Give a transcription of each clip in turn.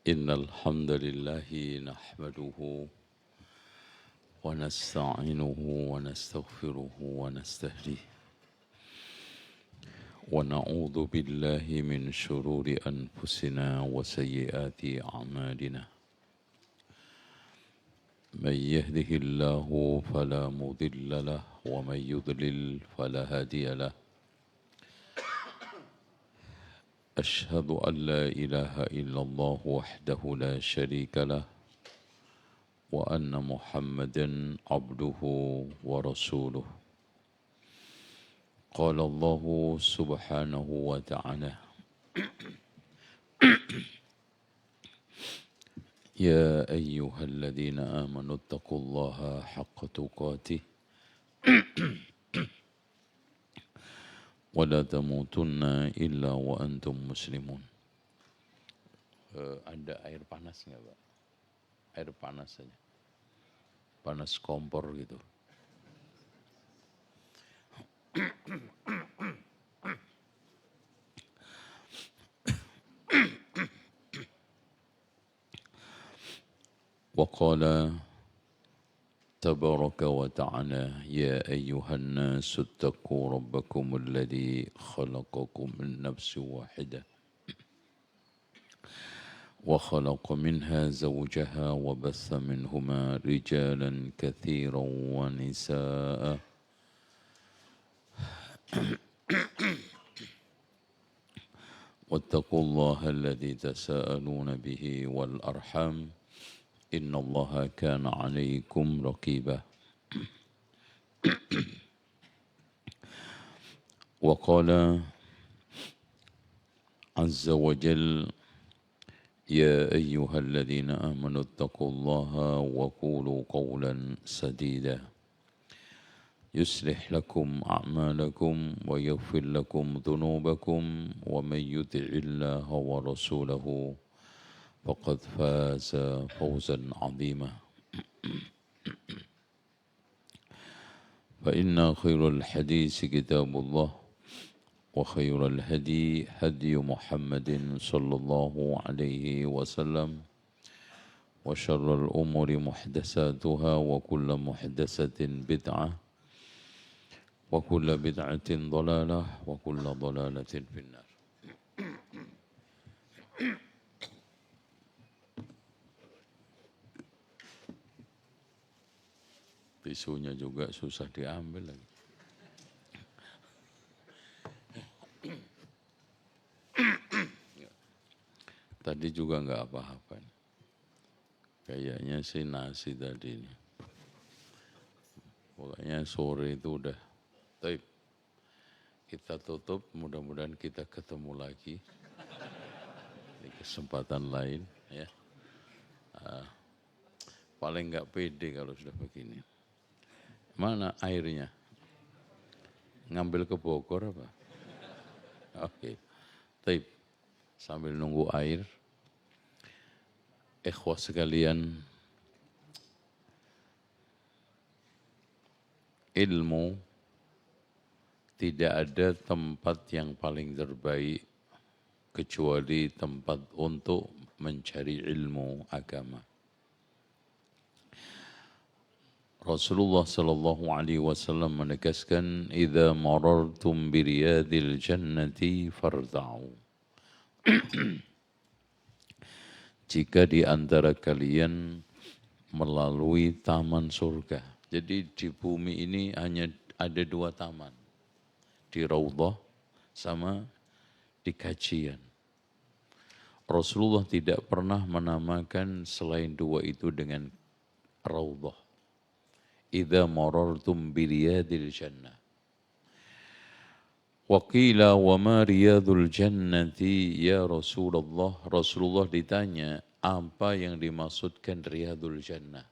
إن الحمد لله نحمده ونستعينه ونستغفره ونستهديه ونعوذ بالله من شرور أنفسنا وسيئات أعمالنا من يهده الله فلا مضل له ومن يضلل فلا هادي له أشهد أن لا إله إلا الله وحده لا شريك له وأن محمدا عبده ورسوله قال الله سبحانه وتعالى يا أيها الذين آمنوا اتقوا الله حق تقاته ولا تموتن إلا وأنتم مسلمون. Ada air panas nggak, Pak? Air panas saja. Panas kompor gitu. وقال تبارك وتعالى يا أيها الناس اتقوا ربكم الذي خلقكم من نفس واحدة وخلق منها زوجها وبث منهما رجالا كثيرا ونساء واتقوا الله الذي تساءلون به والأرحام إن الله كان عليكم رقيبا وقال عز وجل يا أيها الذين آمنوا اتقوا الله وقولوا قولا سديدا يصلح لكم أعمالكم ويغفر لكم ذنوبكم ومن يطع الله ورسوله فقد فاز فوزا عظيما فإن خير الحديث كتاب الله وخير الهدي هدي محمد صلى الله عليه وسلم وشر الأمور محدثاتها وكل محدثة بدعة وكل بدعة ضلالة وكل ضلالة في النار. Tisunya juga susah diambil lagi. Tadi juga nggak apa-apa. Kayaknya sih nasi tadi ini. Pokoknya sore itu udah. Baik. Kita tutup, mudah-mudahan kita ketemu lagi di kesempatan lain. Ya. Paling nggak pede kalau sudah begini. Mana airnya? Ngambil ke Bogor apa? Oke. Baik. Sambil nunggu air. Ikhwah sekalian, ilmu tidak ada tempat yang paling terbaik kecuali tempat untuk mencari ilmu agama. Rasulullah sallallahu alaihi wasallam menegaskan, "Idza marartum bi riyadil jannati farda'u." Jika di antara kalian melalui taman surga. Jadi di bumi ini hanya ada dua taman. Di Raudhah sama di kajian. Rasulullah tidak pernah menamakan selain dua itu dengan Raudhah. Idza marartum bi riyadil jannah. Wa qila wa ma riyadul jannati ya Rasulullah. Rasulullah ditanya, apa yang dimaksudkan riyadul jannah?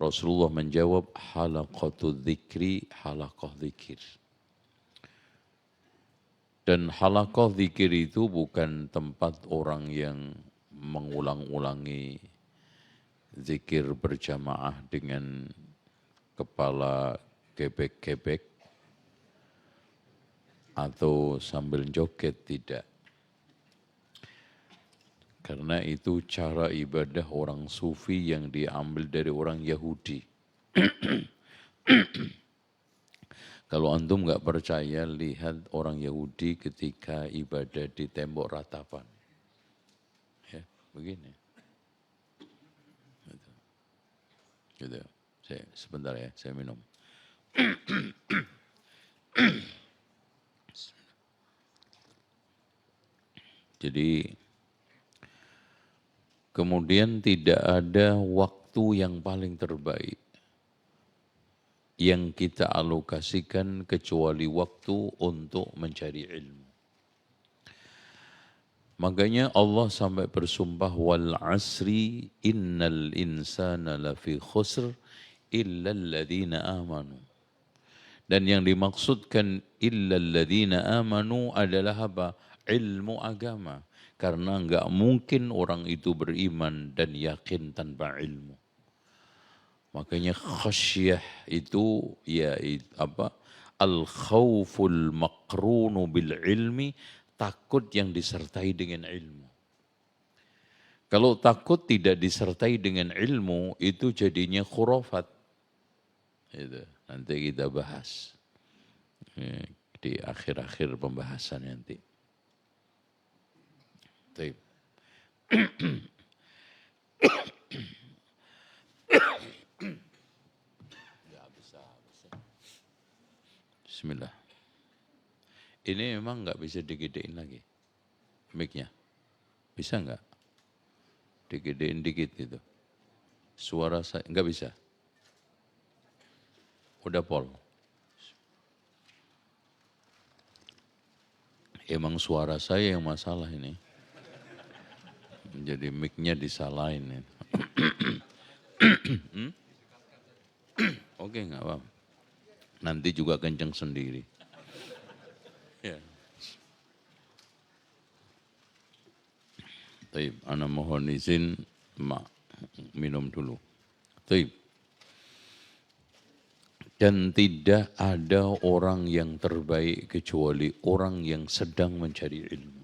Rasulullah menjawab, halaqatul dzikri, halaqah dzikir. Dan halaqah dzikir itu bukan tempat orang yang mengulang-ulangi zikir berjamaah dengan kepala gebek-gebek atau sambil joget, tidak. Karena itu cara ibadah orang sufi yang diambil dari orang Yahudi. Kalau antum nggak percaya, lihat orang Yahudi ketika ibadah di tembok ratapan. Ya, begini. Gitu. Sebentar ya, saya minum. Jadi kemudian tidak ada waktu yang paling terbaik yang kita alokasikan kecuali waktu untuk mencari ilmu. Makanya Allah sampai bersumpah wal asri innal insana lafi khusr illa alladhina amanu. Dan yang dimaksudkan illa alladhina amanu adalah apa? Ilmu agama. Karena enggak mungkin orang itu beriman dan yakin tanpa ilmu. Makanya khasyah itu ya apa? Al khawful maqrunu bil ilmi, takut yang disertai dengan ilmu. Kalau takut tidak disertai dengan ilmu itu jadinya khurafat. Itu nanti kita bahas di akhir-akhir pembahasan nanti. Baik. Bismillah. Ini memang nggak bisa digedein lagi mic-nya. Bisa nggak? Digedein dikit gitu. Suara saya nggak bisa. Udah pol. Emang suara saya yang masalah ini. Jadi mic-nya disalahin. Oke, nggak apa-apa. Nanti juga kenceng sendiri. Ya. Taib, ana mohon izin minum dulu. Taib. Dan tidak ada orang yang terbaik kecuali orang yang sedang mencari ilmu.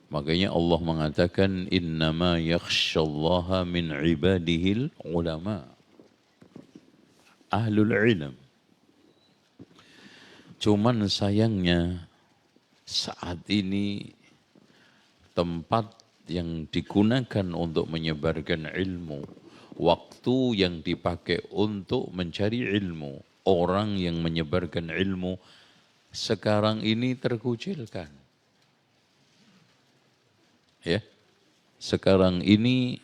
Makanya Allah mengatakan innama yakhsyallaha min ibadihil ulama. Ahlul ilm. Cuman sayangnya saat ini tempat yang digunakan untuk menyebarkan ilmu, waktu yang dipakai untuk mencari ilmu, orang yang menyebarkan ilmu sekarang ini terkucilkan. Ya. Sekarang ini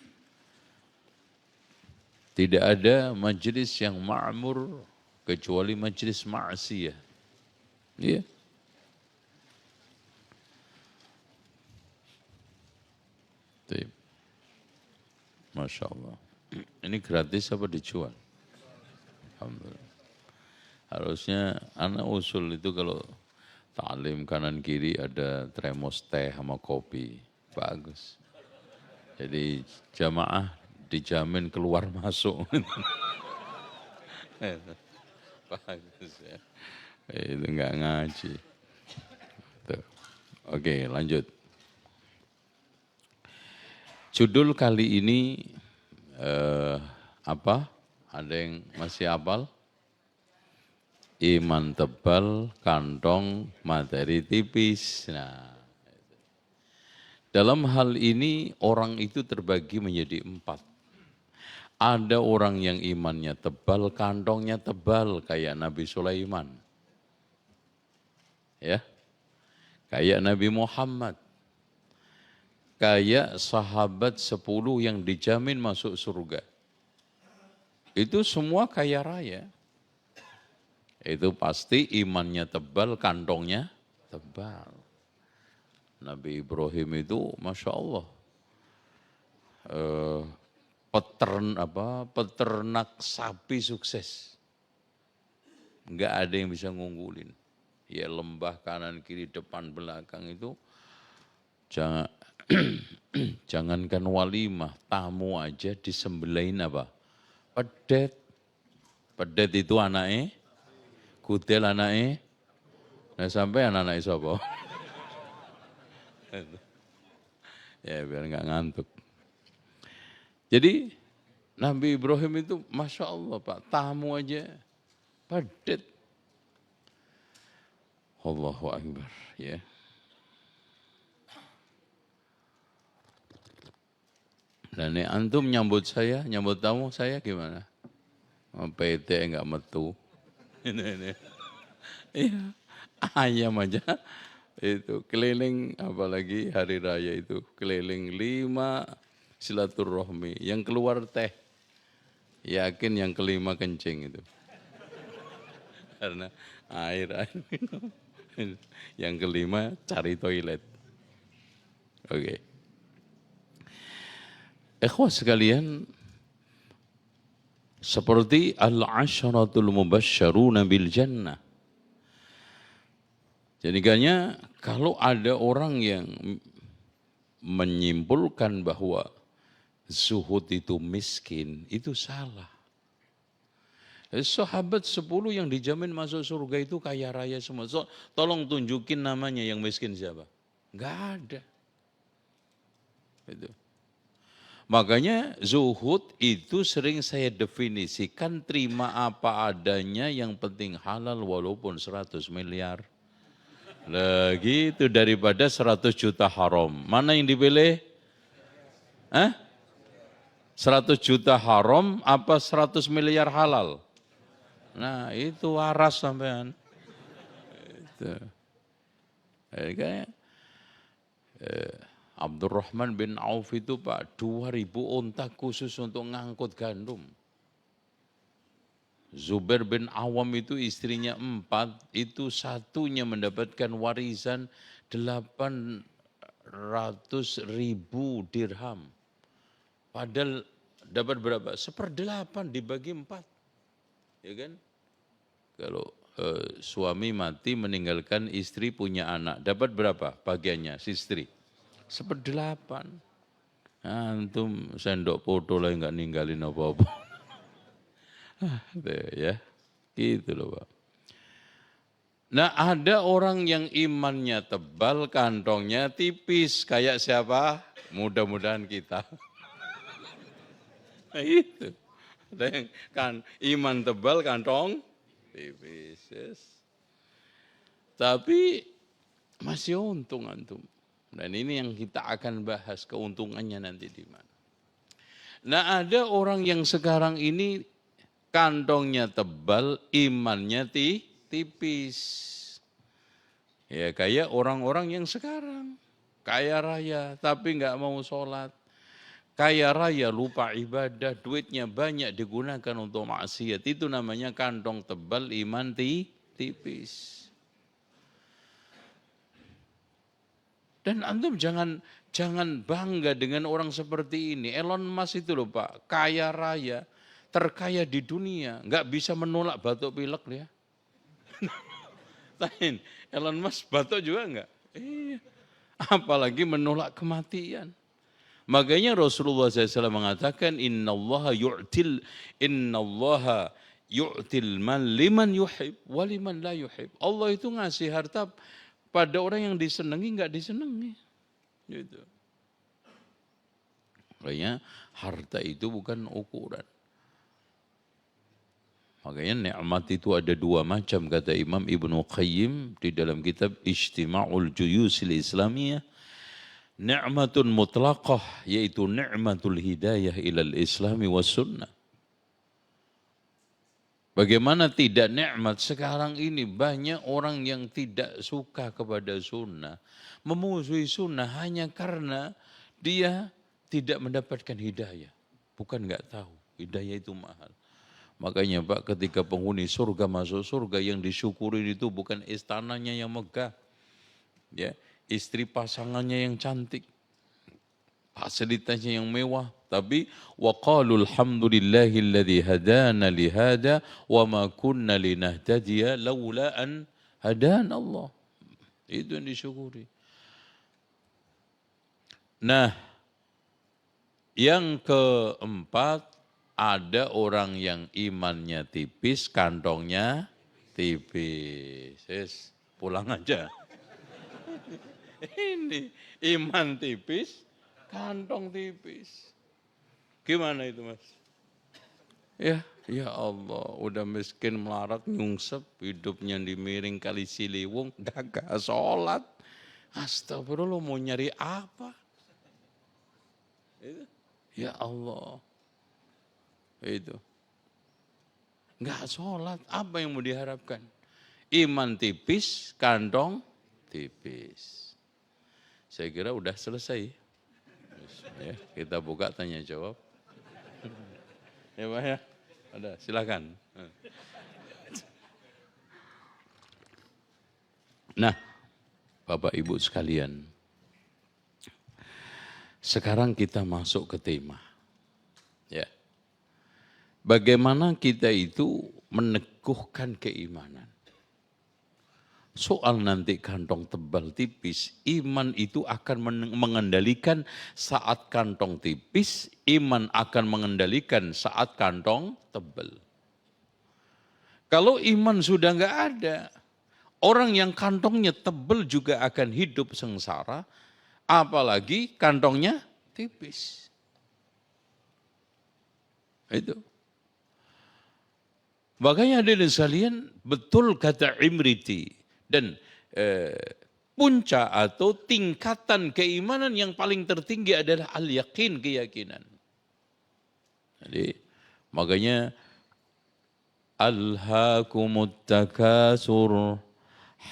tidak ada majelis yang ma'mur kecuali majelis ma'asiyah. Ya. Masya Allah. Ini gratis apa dijual? Alhamdulillah. Harusnya anak usul itu kalau ta'lim kanan kiri ada termos teh sama kopi. Bagus. Jadi jamaah dijamin keluar masuk. Bagus ya. Itu enggak ngaji. Tuh. Oke, lanjut. Judul kali ini apa? Ada yang masih hafal? Iman tebal, kantong, materi tipis. Nah, dalam hal ini orang itu terbagi menjadi 4. Ada orang yang imannya tebal, kantongnya tebal kayak Nabi Sulaiman. Ya. Kayak Nabi Muhammad. Kayak sahabat 10 yang dijamin masuk surga. Itu semua kaya raya. Itu pasti imannya tebal, kantongnya tebal. Nabi Ibrahim itu Masya Allah. Peternak sapi sukses. Enggak ada yang bisa ngunggulin. Ya lembah kanan kiri depan belakang itu jangankan walimah, tamu aja disembelain apa? Pedet. Pedet itu anaknya, kudel anaknya. Nah sampai anak-anak sapa? Ya biar nggak ngantuk. Jadi Nabi Ibrahim itu Masya Allah Pak, tamu aja padat. Allahu Akbar ya. Dan ini antum nyambut saya, nyambut tamu saya gimana? PT enggak metu. Ini. Iya, ayam aja itu keliling, apalagi hari raya itu keliling 5 silaturahmi, yang keluar teh, yakin yang kelima kencing itu. Karena air minum. Yang kelima cari toilet. Oke. Ikhwah sekalian, seperti al-asharatul mubasysyaruna bil jannah. Jadinya kalau ada orang yang menyimpulkan bahwa zuhud itu miskin, itu salah. Sahabat 10 yang dijamin masuk surga itu kaya raya semua. So, tolong tunjukin namanya yang miskin siapa? Enggak ada. Itu. Makanya zuhud itu sering saya definisikan terima apa adanya, yang penting halal walaupun 100 miliar. Lagi itu daripada 100 juta haram. Mana yang dipilih? 100 juta haram apa 100 miliar halal? Nah itu waras sampean. Itu. Kayak Abdurrahman bin Auf itu Pak, 2.000 unta khusus untuk ngangkut gandum. Zubair bin Awam itu istrinya 4, itu satunya mendapatkan warisan 800.000 dirham. Padahal dapat berapa? 1/8 dibagi 4. Ya kan? Kalau suami mati meninggalkan istri punya anak, dapat berapa bagiannya si istri? 1/8. Antum sendok foto lah nggak ninggalin apa-apa. Ya, gitu loh Pak. Nah ada orang yang imannya tebal, kantongnya tipis, kayak siapa? Mudah-mudahan kita. Nah itu. Ada yang kan iman tebal, kantong tipis. Yes. Tapi masih untung antum. Dan ini yang kita akan bahas keuntungannya nanti di mana. Nah ada orang yang sekarang ini kantongnya tebal, imannya tipis. Ya kayak orang-orang yang sekarang. Kaya raya tapi nggak mau sholat. Kaya raya lupa ibadah, duitnya banyak digunakan untuk maksiat. Itu namanya kantong tebal, iman tipis. Dan antum jangan bangga dengan orang seperti ini. Elon Musk itu loh Pak, kaya raya. Terkaya di dunia, nggak bisa menolak batuk pilek dia. Tain, Elon Musk batuk juga nggak? Iya. Apalagi menolak kematian. Makanya Rasulullah SAW mengatakan, Innallaha yu'til man liman yuhib, waliman la yuhib. Allah itu ngasih harta pada orang yang disenangi, nggak disenangi. Gitu. Makanya harta itu bukan ukuran. Makanya nikmat itu ada 2 macam, kata Imam Ibnu Qayyim di dalam kitab Ijtima'ul Juyusil Islamiyah. Ni'matun mutlaqah, yaitu ni'matul hidayah ilal islami was sunnah. Bagaimana tidak nikmat sekarang ini banyak orang yang tidak suka kepada sunnah. Memusuhi sunnah hanya karena dia tidak mendapatkan hidayah. Bukan enggak tahu, hidayah itu mahal. Makanya Pak, ketika penghuni surga masuk surga, yang disyukuri itu bukan istananya yang megah, ya, istri pasangannya yang cantik, fasilitasnya yang mewah, tapi waqalul hamdulillahilladzi hadana lihada wa ma kunna linahtadiya laula an hadana Allah. Itu yang disyukuri. Nah, yang keempat, ada orang yang imannya tipis, kantongnya tipis. Yes, pulang aja. Ini iman tipis, Kantong tipis. Gimana itu Mas? Ya Allah, udah miskin melarat nyungsep, hidupnya di miring kali Ciliwung, gagah sholat. Astagfirullah, mau nyari apa? Itu. Ya Allah. Itu. Enggak sholat, apa yang mau diharapkan? Iman tipis, kantong tipis. Saya kira udah selesai. Ya, kita buka tanya jawab. Ya Pak ya, ada silakan. Nah, Bapak Ibu sekalian, sekarang kita masuk ke tema. Ya. Bagaimana kita itu meneguhkan keimanan. Soal nanti kantong tebal tipis, iman itu akan mengendalikan saat kantong tipis, iman akan mengendalikan saat kantong tebal. Kalau iman sudah enggak ada, orang yang kantongnya tebal juga akan hidup sengsara, apalagi kantongnya tipis. Itu. Makanya hadirin sekalian, betul kata Imriti. Dan puncak atau tingkatan keimanan yang paling tertinggi adalah al-yakin, keyakinan. Jadi makanya alhaakumut takasur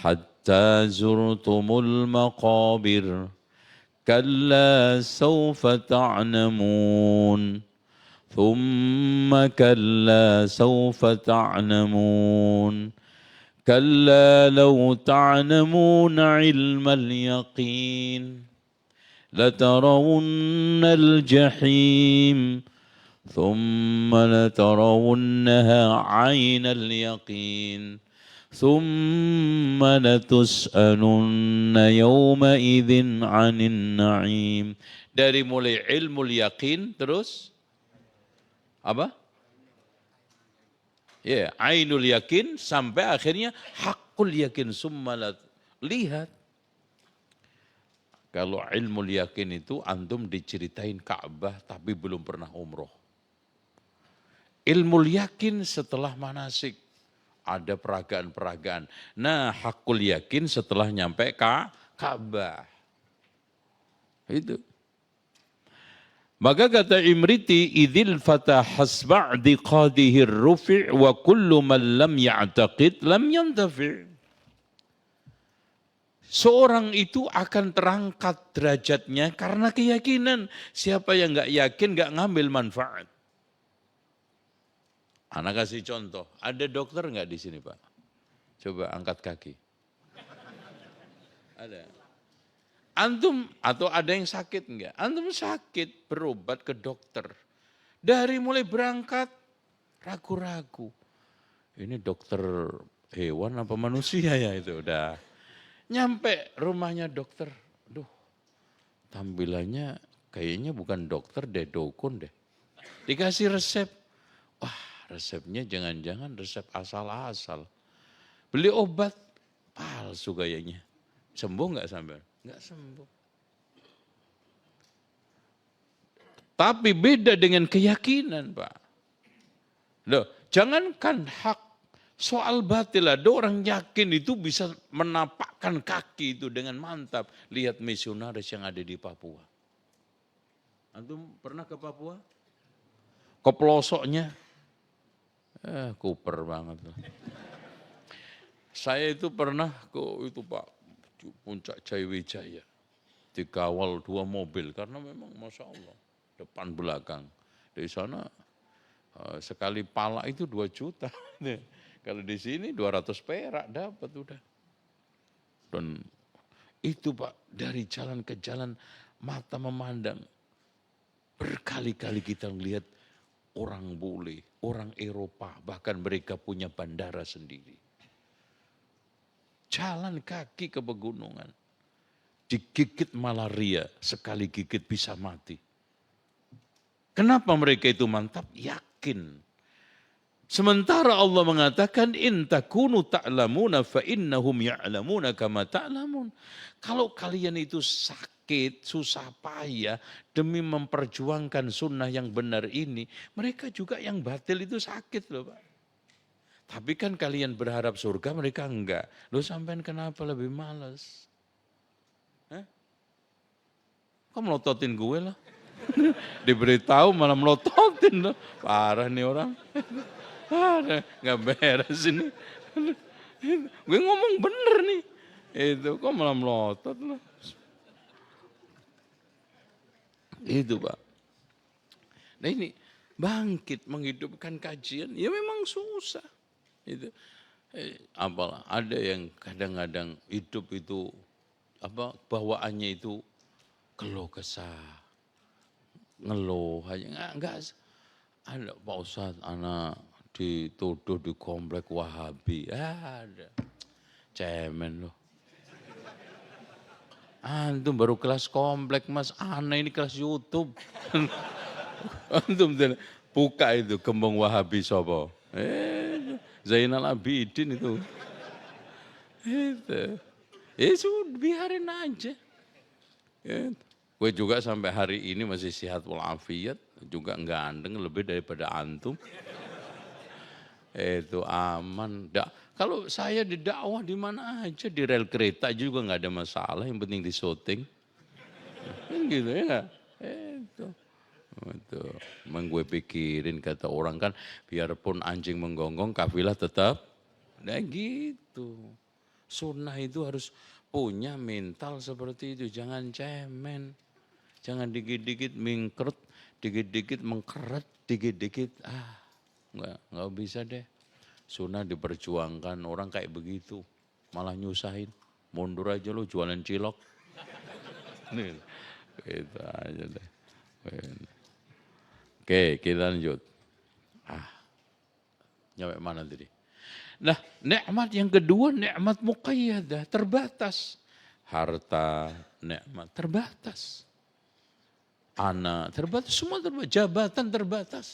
hatta zurtumul maqabir kalla sawfa ta'lamun thumma kalla sawfa ta'lamun كلا لو تعلمون علم اليقين لترون الجحيم ثم لترونها عين اليقين ثم لتسألن يومئذ عن النعيم. Dari mulai ilmu yakin terus apa? Ya, ainul yakin sampai akhirnya hakul yakin, summa lihat. Kalau ilmu yakin itu antum diceritain Ka'bah tapi belum pernah umroh. Ilmu yakin setelah manasik ada peragaan-peragaan. Nah, hakul yakin setelah nyampe Ka'bah. Itu. Maka kata Imriti, idzil fatah hasba'di qadihir rufi' wa kullu man lam ya'taqid lam yantafi'. Seorang itu akan terangkat derajatnya karena keyakinan. Siapa yang enggak yakin enggak ngambil manfaat. Anak kasih contoh, ada dokter enggak di sini Pak? Coba angkat kaki. Ada. Antum atau ada yang sakit enggak? Antum sakit, berobat ke dokter. Dari mulai berangkat, ragu-ragu. Ini dokter hewan apa manusia ya itu udah. Nyampe rumahnya dokter, aduh tampilannya kayaknya bukan dokter deh, dukun deh. Dikasih resep, wah resepnya jangan-jangan resep asal-asal. Beli obat, palsu kayaknya. Sembuh enggak sampai? Enggak sembuh. Tapi beda dengan keyakinan Pak. Loh, jangankan hak, soal batil ada orang yakin itu bisa menapakkan kaki itu dengan mantap. Lihat misionaris yang ada di Papua. Antum pernah ke Papua? Ke pelosoknya? Kuper banget. Saya itu pernah ke itu Pak. Puncak Jayawijaya, dikawal 2 mobil karena memang Masya Allah depan belakang. Dari sana sekali pala itu 2 juta. Kalau di sini 200 perak dapat udah. Dan itu Pak dari jalan ke jalan mata memandang. Berkali-kali kita melihat orang bule, orang Eropa, bahkan mereka punya bandara sendiri. Jalan kaki ke pegunungan. Digigit malaria, sekali gigit bisa mati. Kenapa mereka itu mantap? Yakin. Sementara Allah mengatakan in takunu ta'lamuna fa innahum ya'lamuna kama ta'lamun. Kalau kalian itu sakit, susah payah demi memperjuangkan sunnah yang benar ini, mereka juga yang batil itu sakit loh Pak. Tapi kan kalian berharap surga, mereka enggak. Loh sampean kenapa lebih malas? Hah? Kok melototin gue lah? Diberitahu malah melototin loh. Parah nih orang. Nggak beres ini. Gue ngomong bener nih. Itu kok malah melotot loh. Itu Pak. Nah ini bangkit menghidupkan kajian, ya memang susah. Itu apalah ada yang kadang-kadang hidup itu bawaannya itu keluh kesah, ngeluh hanya enggak ada Pak Ustadz anak dituduh di komplek Wahabi, ada cemen loh. Antum baru kelas komplek Mas, anak ini kelas YouTube. Antum buka itu Gembong Wahabi sopo. Zainal Abidin itu. Sudah biarin aja. Gue juga sampai hari ini masih sehat walafiat, juga ganteng lebih daripada antum. Itu aman. Kalau saya di dakwah di mana aja, di rel kereta juga nggak ada masalah, yang penting di syuting. Gitu ya. Itu. Gue pikirin kata orang kan, biarpun anjing menggonggong, kafilah tetap. Nah gitu. Sunnah itu harus punya mental seperti itu, jangan cemen. Jangan dikit-dikit mingkret, dikit-dikit mengkeret, dikit-dikit nggak bisa deh. Sunnah diperjuangkan, orang kayak begitu malah nyusahin. Mundur aja lo jualan cilok. Nih, gitu aja deh. Oke, kita lanjut. Nyampe mana tadi? Nah, nikmat yang kedua, nikmat muqayyadah, terbatas. Harta, nikmat terbatas. Anak terbatas, semua terbatas, jabatan terbatas.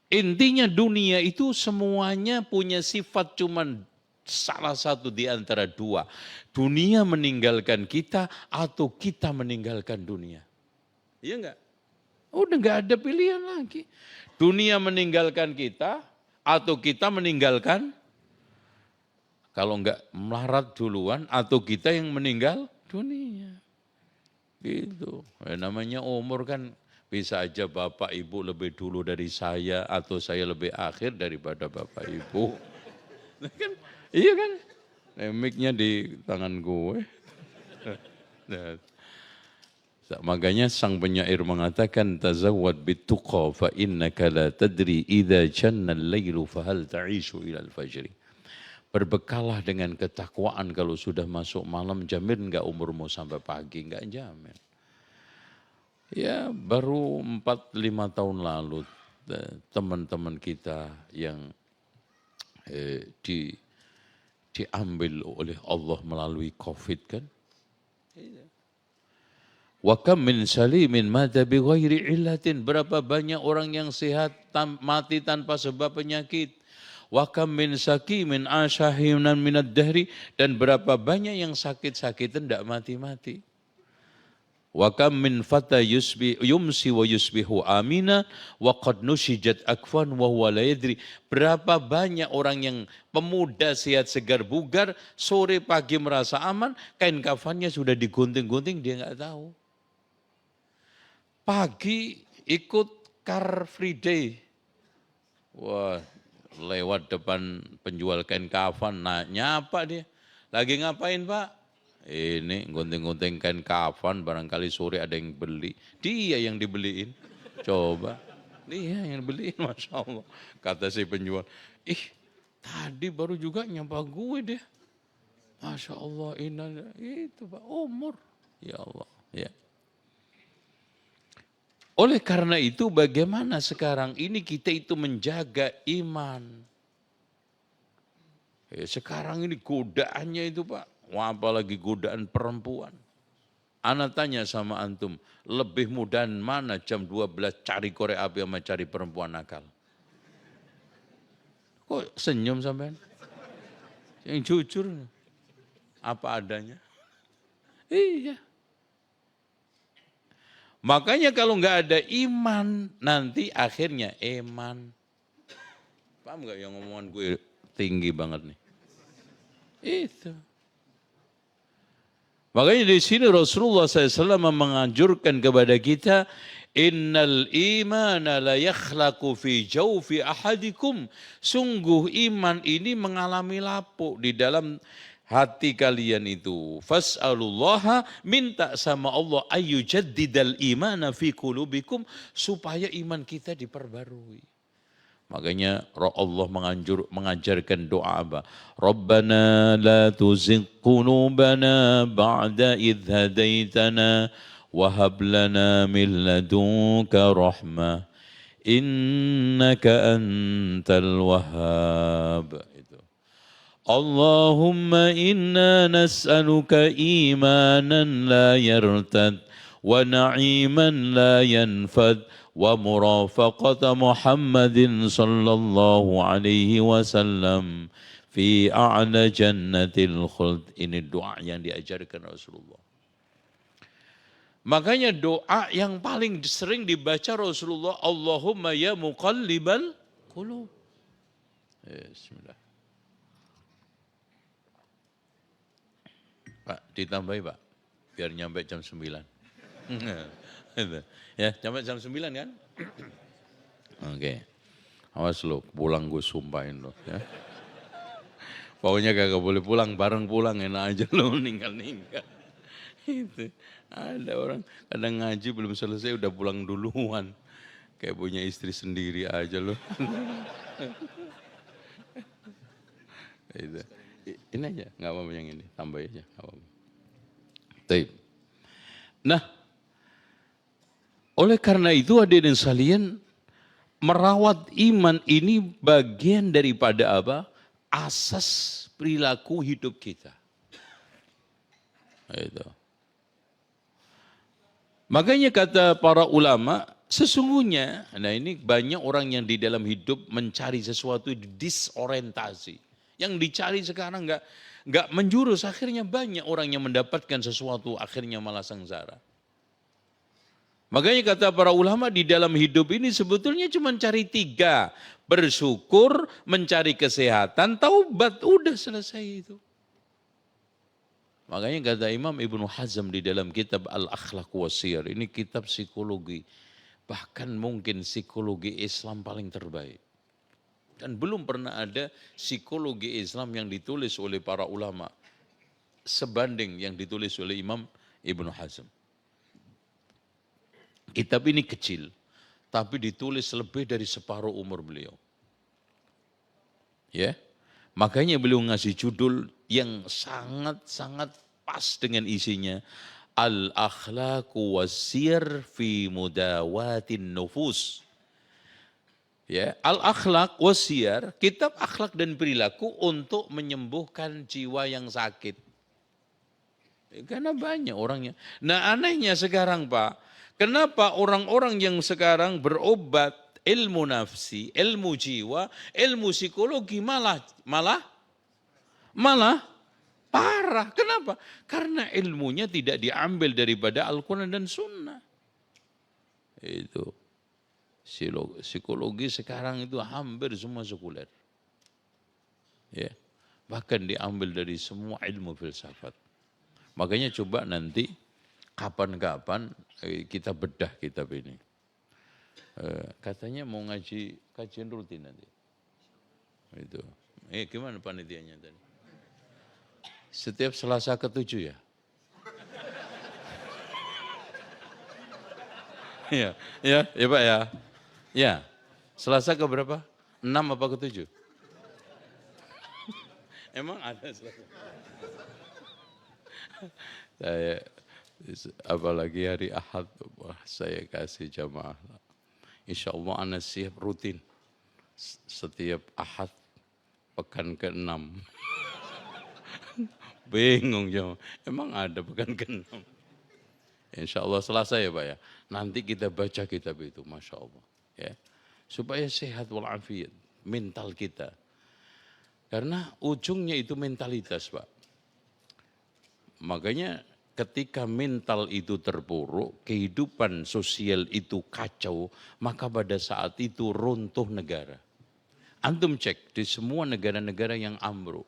Intinya dunia itu semuanya punya sifat cuman salah satu di antara dua. Dunia meninggalkan kita atau kita meninggalkan dunia. Iya enggak? Udah enggak ada pilihan lagi. Dunia meninggalkan kita atau kita meninggalkan, kalau enggak melarat duluan atau kita yang meninggal dunia. Gitu. Namanya umur kan bisa aja bapak ibu lebih dulu dari saya atau saya lebih akhir daripada bapak ibu. Kan, iya kan? Mic-nya di tangan gue. Makanya sang penyair mengatakan tazawwad bituqa fa innaka la tadri idza janna al-lailu fa hal ta'ishu ila al-fajri. Berbekalah dengan ketakwaan, kalau sudah masuk malam jamin enggak umurmu sampai pagi, enggak jamin. Ya baru 4-5 tahun lalu teman-teman kita yang diambil oleh Allah melalui COVID kan. Wa kam min salimin mata bi ghairi illatin, berapa banyak orang yang sehat mati tanpa sebab penyakit. Wa kam min sakimin asyahinan minad dahri, dan berapa banyak yang sakit-sakitan tidak mati-mati. Wa kam min fata yumsi wa yusbihu amina wa qad nushijat akfan wa huwa la yadri. Berapa banyak orang yang pemuda sehat segar bugar, sore pagi merasa aman, kain kafannya sudah digunting-gunting dia enggak tahu. Pagi ikut Car Free Day. Wah, lewat depan penjual kain kafan, nyapa dia. Lagi ngapain Pak? Ini gunting-gunting kain kafan, barangkali sore ada yang beli. Dia yang dibeliin. Coba. Dia yang beliin, Masya Allah. Kata si penjual, tadi baru juga nyapa gue deh. Masya Allah, itu Pak, umur. Ya Allah, ya. Oleh karena itu bagaimana sekarang ini kita itu menjaga iman. Sekarang ini godaannya itu Pak. Wah, apalagi godaan perempuan. Ana tanya sama antum, lebih mudah mana jam 12 cari korek api sama cari perempuan nakal? Kok senyum sampean? Yang jujur, apa adanya. Iya. Makanya kalau nggak ada iman, nanti akhirnya eman. Paham nggak yang ngomongan gue tinggi banget nih? Itu. Makanya di sini Rasulullah SAW menganjurkan kepada kita, Innal imana la yakhlaqu fi jawfi ahadikum. Sungguh iman ini mengalami lapuk di dalam hati kalian itu. Fas'alullaha, minta sama Allah ayyujaddidal imana fi qulubikum, supaya iman kita diperbarui. Makanya Allah mengajarkan doa apa? Rabbana la tuzigh qulubana ba'da idh hadaitana wa hab lana min ladunka rahmah innaka antal wahhab. Itu. Allahumma inna nas'aluka imanan la yartad wa na'iman la yanfad wa murafaqata Muhammadin sallallahu alaihi wasallam fi a'la jannatil khuld. Ini doa yang diajarkan Rasulullah. Makanya doa yang paling sering dibaca Rasulullah, Allahumma ya muqallibal qulub. Bismillah. Pak, ditambahi Pak, biar nyampe jam 9. Ya, sampai jam 9 kan? Oke. Awas lo, pulang gue sumpahin lo ya. Pokoknya kagak boleh pulang, bareng pulang enak aja lo ninggal-ninggal. Itu. Ada orang kadang ngaji belum selesai udah pulang duluan. Kayak punya istri sendiri aja lo. Itu. Ini aja, nggak apa-apa yang ini, tambah aja, nggak apa-apa. Baik. Nah, oleh karena itu hadirin sekalian, merawat iman ini bagian daripada apa? Asas perilaku hidup kita. Itu. Makanya kata para ulama, sesungguhnya, nah ini banyak orang yang di dalam hidup mencari sesuatu disorientasi. Yang dicari sekarang nggak menjurus, akhirnya banyak orang yang mendapatkan sesuatu, akhirnya malah sengsara. Makanya kata para ulama di dalam hidup ini sebetulnya cuma cari 3. Bersyukur, mencari kesehatan, taubat, udah selesai itu. Makanya kata Imam Ibnu Hazm di dalam kitab Al-Akhlaq Wasiyar, ini kitab psikologi. Bahkan mungkin psikologi Islam paling terbaik. Dan belum pernah ada psikologi Islam yang ditulis oleh para ulama sebanding yang ditulis oleh Imam Ibnu Hazm. Kitab ini kecil, tapi ditulis lebih dari separuh umur beliau. Ya, makanya beliau ngasih judul yang sangat-sangat pas dengan isinya. Al-akhlaqu wassir fi mudawatin nufus. Ya, al-akhlaq wassir, kitab akhlak dan perilaku untuk menyembuhkan jiwa yang sakit. Karena banyak orangnya. Nah anehnya sekarang Pak, kenapa orang-orang yang sekarang berobat ilmu nafsi, ilmu jiwa, ilmu psikologi malah parah. Kenapa? Karena ilmunya tidak diambil daripada Al-Quran dan Sunnah. Itu. Psikologi sekarang itu hampir semua sekuler. Ya. Bahkan diambil dari semua ilmu filsafat. Makanya coba nanti kapan-kapan kita bedah kitab ini. Katanya mau ngaji kajian rutin nanti. Itu. Gimana panitianya tadi? Setiap Selasa ke-7 ya? Ya Pak ya. Ya, Selasa ke berapa? 6 apa ke-7? Emang ada Selasa? Saya apalagi hari Ahad, saya kasih jamaah. Insya Allah anak siap rutin. Setiap Ahad pekan ke-6. Bingung jamaah. Emang ada pekan ke-6? Insya Allah Selasa ya Pak ya. Nanti kita baca kitab itu, Masya Allah. Ya. Supaya sehat walafiat mental kita. Karena ujungnya itu mentalitas, Pak. Makanya ketika mental itu terpuruk, kehidupan sosial itu kacau, maka pada saat itu runtuh negara. Antum cek di semua negara-negara yang ambruk,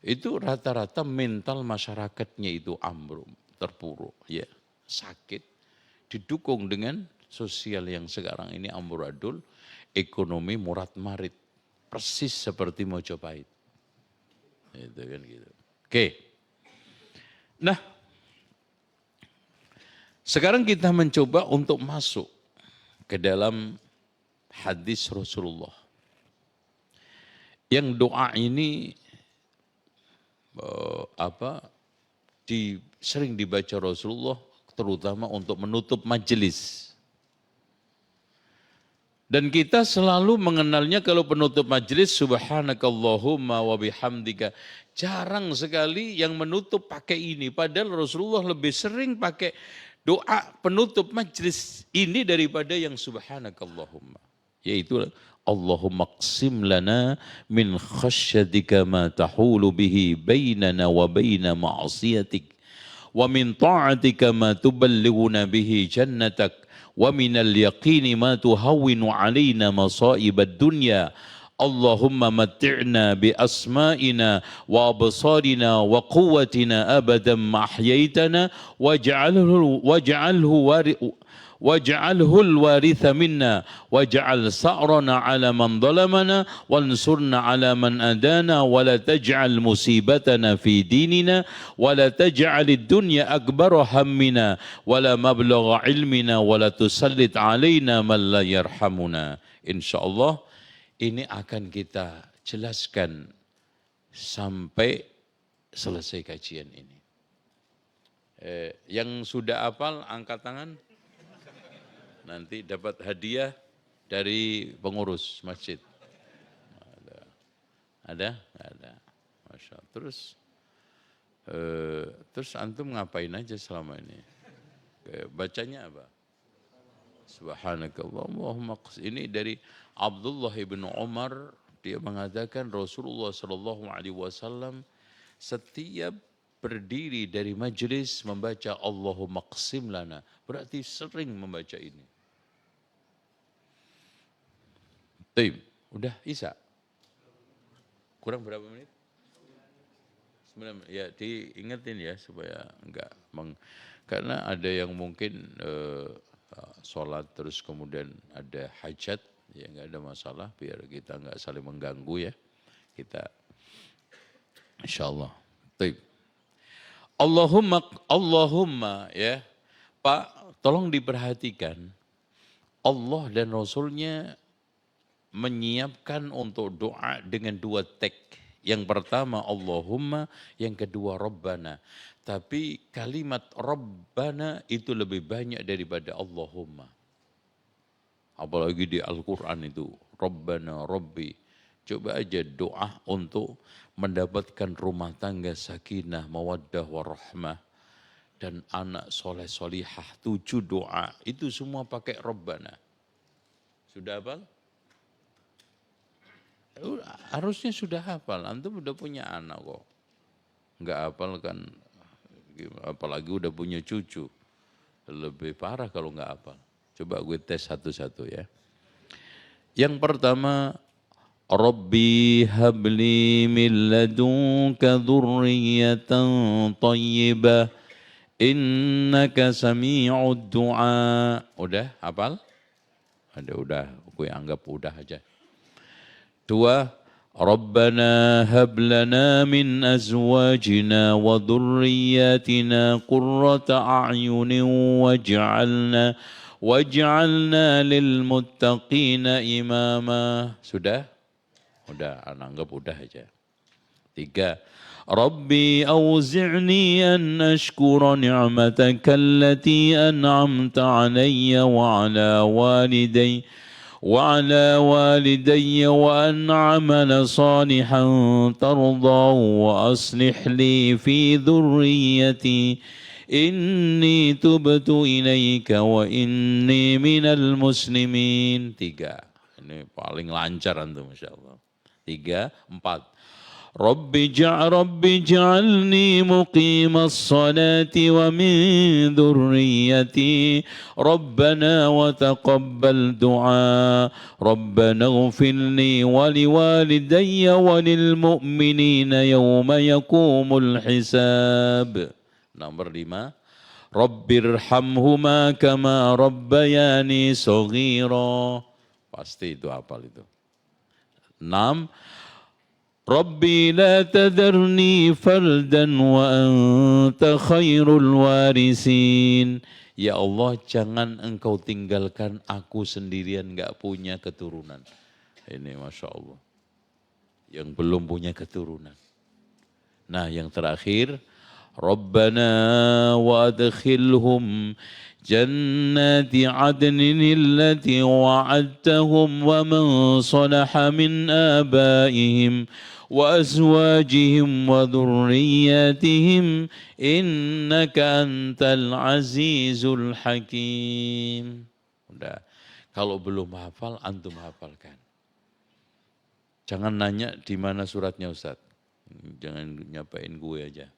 itu rata-rata mental masyarakatnya itu ambruk, terpuruk, ya, sakit, didukung dengan sosial yang sekarang ini amburadul, ekonomi murat-marit, persis seperti Mojopahit. Itu kan gitu. Oke. Nah, sekarang kita mencoba untuk masuk ke dalam hadis Rasulullah. Yang doa ini sering dibaca Rasulullah terutama untuk menutup majelis. Dan kita selalu mengenalnya kalau penutup majelis subhanakallahumma wa bihamdika. Jarang sekali yang menutup pakai ini. Padahal Rasulullah lebih sering pakai doa penutup majelis ini daripada yang subhanakallahumma. Yaitu Allahumma qsim lana min khasyatika ma tahulu bihi bainana wa baina ma'asiyatik. Wa min ta'atika ma tuballighuna bihi jannatak. ومن اليقين ما تهون علينا مصائب الدنيا اللهم متعنا بأسمائنا وأبصارنا وقوتنا أبدا ما أحييتنا واجعله الوارث منا واجعل ثأرنا على من ظلمنا وانصرنا على من أدانا ولا تجعل مصيبتنا في ديننا ولا تجعل الدنيا أكبر همنا ولا مبلغ علمنا ولا تسلط علينا من لا يرحمنا. Insyaallah ini akan kita jelaskan sampai selesai kajian ini. Yang sudah hafal angkat tangan. Nanti dapat hadiah dari pengurus masjid. Ada? Masya Allah. Terus antum ngapain aja selama ini? Bacanya apa? Subhanakallah. Allahumma qsim. Ini dari Abdullah ibn Umar. Dia mengatakan Rasulullah SAW setiap berdiri dari majelis membaca Allahumma qsim lana. Berarti sering membaca ini. Tim, udah Isa? Kurang berapa menit? 9 menit. Ya diingetin ya supaya enggak karena ada yang mungkin sholat terus kemudian ada hajat, ya enggak ada masalah biar kita enggak saling mengganggu ya. Kita insyaallah. Tim. Allahumma ya. Pak, tolong diperhatikan. Allah dan Rasulnya menyiapkan untuk doa dengan dua tag. Yang pertama Allahumma, yang kedua Rabbana. Tapi kalimat Rabbana itu lebih banyak daripada Allahumma. Apalagi di Al-Quran itu, Rabbana, Rabbi. Coba aja doa untuk mendapatkan rumah tangga sakinah, mawaddah, warahmah. Dan anak soleh solihah, 7 doa. Itu semua pakai Rabbana. Sudah hafal? Harusnya sudah hafal, antum udah punya anak kok. Enggak hafal kan, apalagi udah punya cucu. Lebih parah kalau enggak hafal. Coba gue tes satu-satu ya. Yang pertama, Rabbi habli min ladunka dzurriyyatan thayyibah innaka sami'ud du'a. Udah hafal? Udah, gue anggap udah aja. 2, Rabbana hab lana min azwajina wa dhurriyyatina qurrata a'yunin waj'alna lil muttaqina imama. Sudah? Udah, anggap udah aja. 3, Rabbi awzi'ni an ashkura ni'mataka allati an'amta alayya wa ala walidayya وأن أعمل صالحا ترضاه وأصلح لي في ذريتي إني تبت إليك وإني من المسلمين. 3. Ini paling lancar antum, Masya Allah. 3, 4. رب اجعلني مقيم الصلاة ومن ذريتي ربنا وتقبل دعاء ربنا اغفر لي ولوالدي وللمؤمنين يوم يقوم الحساب. Nomor 5. Rabbirhamhuma kama rabbayani shaghira. Pasti itu hafal itu. 6. Rabbi la tadharni fardan wa anta khairul warisin. Ya Allah, jangan engkau tinggalkan aku sendirian gak punya keturunan. Ini Masya Allah. Yang belum punya keturunan. Nah yang terakhir. Rabbana wa adkhilhum جنات عدن التي وعدتهم ومن صلح من آبائهم وأزواجهم وذرياتهم إنك أنت العزيز الحكيم. Udah. Kalau belum hafal, antum hafalkan. Jangan nanya di mana suratnya Ustaz. Jangan nyapain gue aja.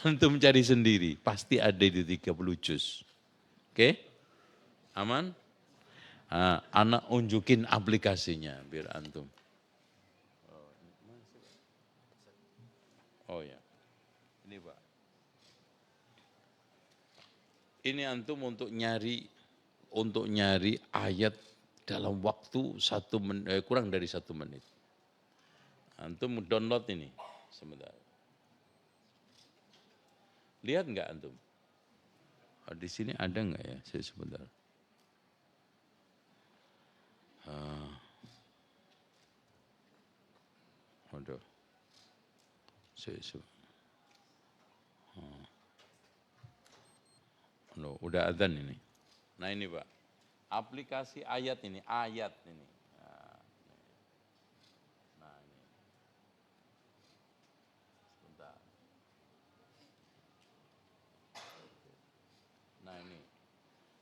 Antum cari sendiri, pasti ada di 30 juz. Oke? Aman? Nah, anak unjukin aplikasinya biar antum. Oh ya. Ini Pak. Ini antum untuk nyari ayat dalam waktu kurang dari 1 menit. Antum download ini sebentar. Lihat enggak antum? Di sini ada enggak ya? Saya sebentar. Aduh. Udah adzan ini. Nah ini Pak. Aplikasi ayat ini. Nah ini. Sebentar. Nah ini.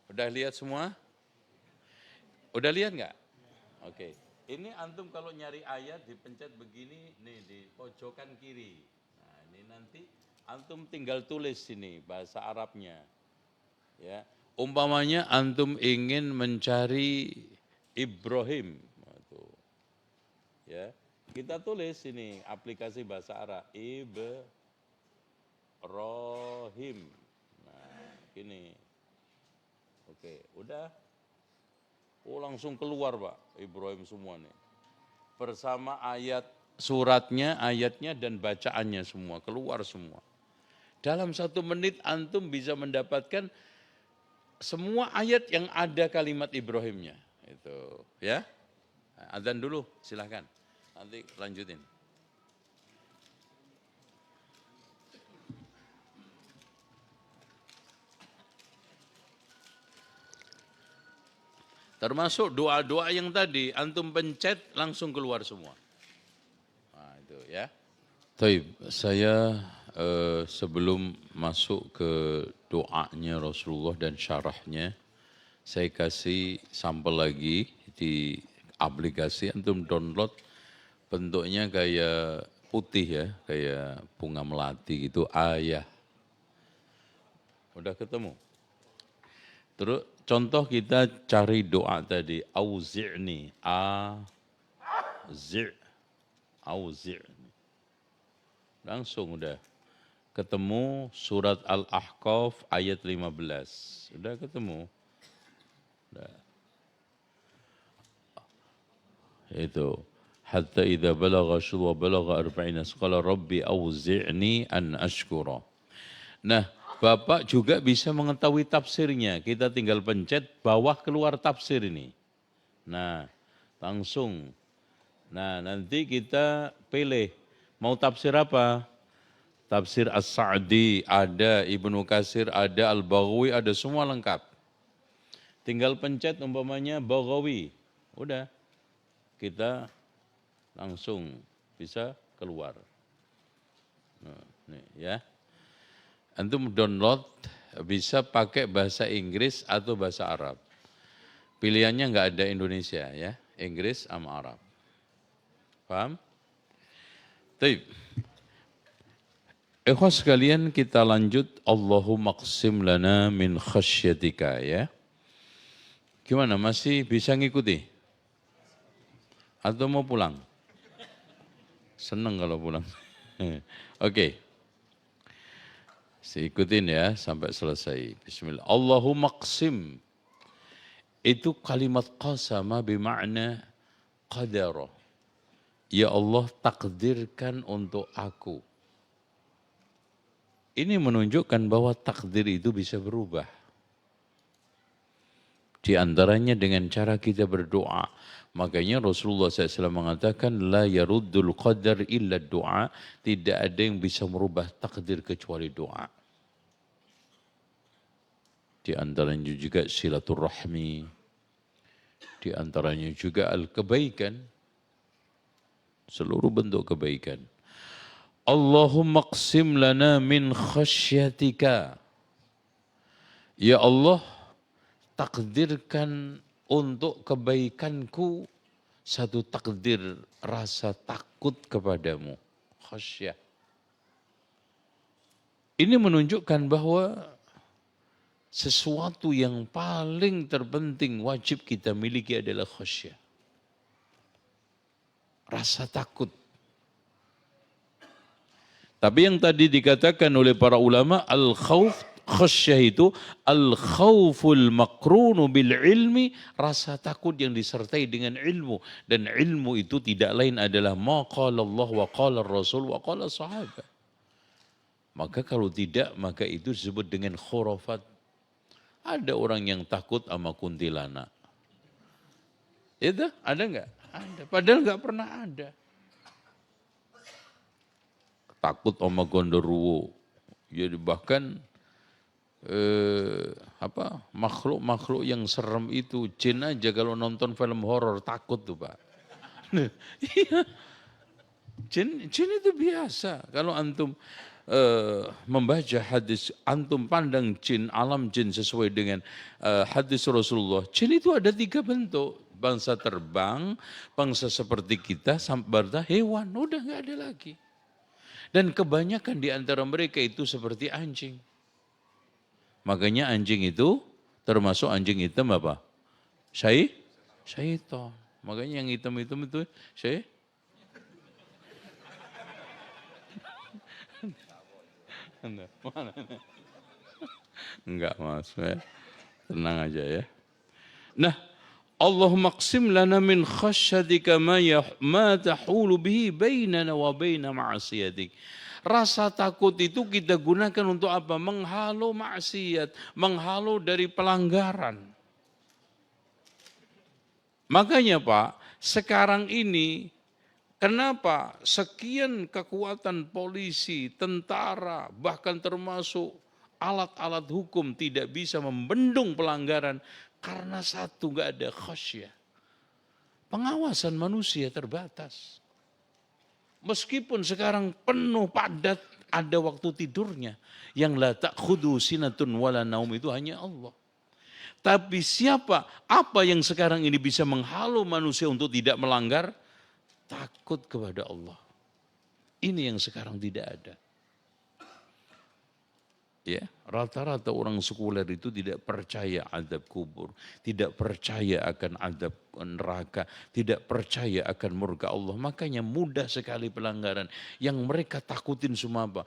Udah lihat semua? Udah lihat enggak? Oke. Ini antum kalau nyari ayat dipencet begini nih di pojokan kiri. Nah, ini nanti antum tinggal tulis sini bahasa Arabnya. Ya. Umpamanya antum ingin mencari Ibrahim. Ya. Kita tulis sini aplikasi bahasa Arab Ibrahim. Nah, gini. Oke, udah. Oh langsung keluar Pak, Ibrahim semua nih. Bersama ayat suratnya, ayatnya dan bacaannya semua, keluar semua. Dalam 1 menit antum bisa mendapatkan semua ayat yang ada kalimat Ibrahimnya. Itu ya. Adzan dulu, silahkan. Nanti lanjutin. Termasuk doa-doa yang tadi, antum pencet langsung keluar semua. Nah itu ya. Taib, saya sebelum masuk ke doanya Rasulullah dan syarahnya, saya kasih sampel lagi di aplikasi, antum download, bentuknya kayak putih ya, kayak bunga melati gitu, ayah. Udah ketemu? Terus contoh kita cari doa tadi, auzi'ni, auzi'ni. Langsung udah ketemu surat Al-Ahqaf ayat 15. Udah ketemu. Udah. Itu. Hatta idza balagha syudwa balagha arba'ina qala rabbi auzi'ni an ashkura. Nah, Bapak juga bisa mengetahui tafsirnya. Kita tinggal pencet bawah keluar tafsir ini. Nah, langsung. Nah, nanti kita pilih mau tafsir apa? Tafsir As-Sa'di ada, Ibnu Katsir ada, Al-Baghawi ada, semua lengkap. Tinggal pencet umpamanya Baghawi. Udah. Kita langsung bisa keluar. Nah, nih ya. Antum download bisa pakai bahasa Inggris atau bahasa Arab. Pilihannya nggak ada Indonesia ya, Inggris sama Arab. Paham? Baik. Ikhwas sekalian, kita lanjut. Allahumma qsim lana min khasyatika, ya. Gimana, masih bisa ngikuti? Atau mau pulang? Seneng kalau pulang. Oke. Ikutin ya sampai selesai. Bismillah. Allahumma qsim. Itu kalimat qasama bermakna qadara. Ya Allah, takdirkan untuk aku. Ini menunjukkan bahwa takdir itu bisa berubah. Di antaranya dengan cara kita berdoa. Makanya Rasulullah SAW mengatakan, La yaruddul qadar illa doa. Tidak ada yang bisa merubah takdir kecuali doa. Di antaranya juga silaturahmi. Di antaranya juga al-kebaikan. Seluruh bentuk kebaikan. Allahumma qsim lana min khasyatika. Ya Allah, takdirkan untuk kebaikanku satu takdir rasa takut kepadamu. Khasyah. Ini menunjukkan bahwa sesuatu yang paling terpenting wajib kita miliki adalah khasyah. Rasa takut. Tapi yang tadi dikatakan oleh para ulama, al-khawf, khasyah itu, al-khawful makrunu bil ilmi, rasa takut yang disertai dengan ilmu. Dan ilmu itu tidak lain adalah ma qala Allah wa qala Rasul wa qala sahabat. Maka kalau tidak, maka itu disebut dengan khurafat. Ada orang yang takut sama kuntilanak. Itu ada enggak? Ada. Padahal enggak pernah ada. Takut sama gondoruo. Jadi bahkan makhluk-makhluk yang serem itu, jin aja kalau nonton film horor takut tuh Pak. Iya. Jin itu biasa. Kalau antum membaca hadis, antum pandang jin, alam jin sesuai dengan hadis Rasulullah. Jin itu ada 3 bentuk. Bangsa terbang, bangsa seperti kita, sampai hewan. Udah nggak ada lagi. Dan kebanyakan di antara mereka itu seperti anjing. Makanya anjing itu termasuk anjing hitam apa? Syaitan. Makanya yang hitam-hitam itu Enggak mas, ya. Tenang aja ya. Nah, Allahumma qsim lana min khasyatika ma tahulu bihi bainana wa baina ma'asiyatik. Rasa takut itu kita gunakan untuk apa? Menghalau maksiat, menghalau dari pelanggaran. Makanya Pak, sekarang ini kenapa sekian kekuatan polisi, tentara, bahkan termasuk alat-alat hukum tidak bisa membendung pelanggaran? Karena satu, nggak ada khasyah. Pengawasan manusia terbatas. Meskipun sekarang penuh padat, ada waktu tidurnya. Yang la ta'khudhu sinatun wala naum itu hanya Allah. Tapi apa yang sekarang ini bisa menghalau manusia untuk tidak melanggar? Takut kepada Allah. Ini yang sekarang tidak ada. Ya, rata-rata orang sekuler itu tidak percaya azab kubur, tidak percaya akan azab neraka, tidak percaya akan murka Allah. Makanya mudah sekali pelanggaran. Yang mereka takutin semua apa?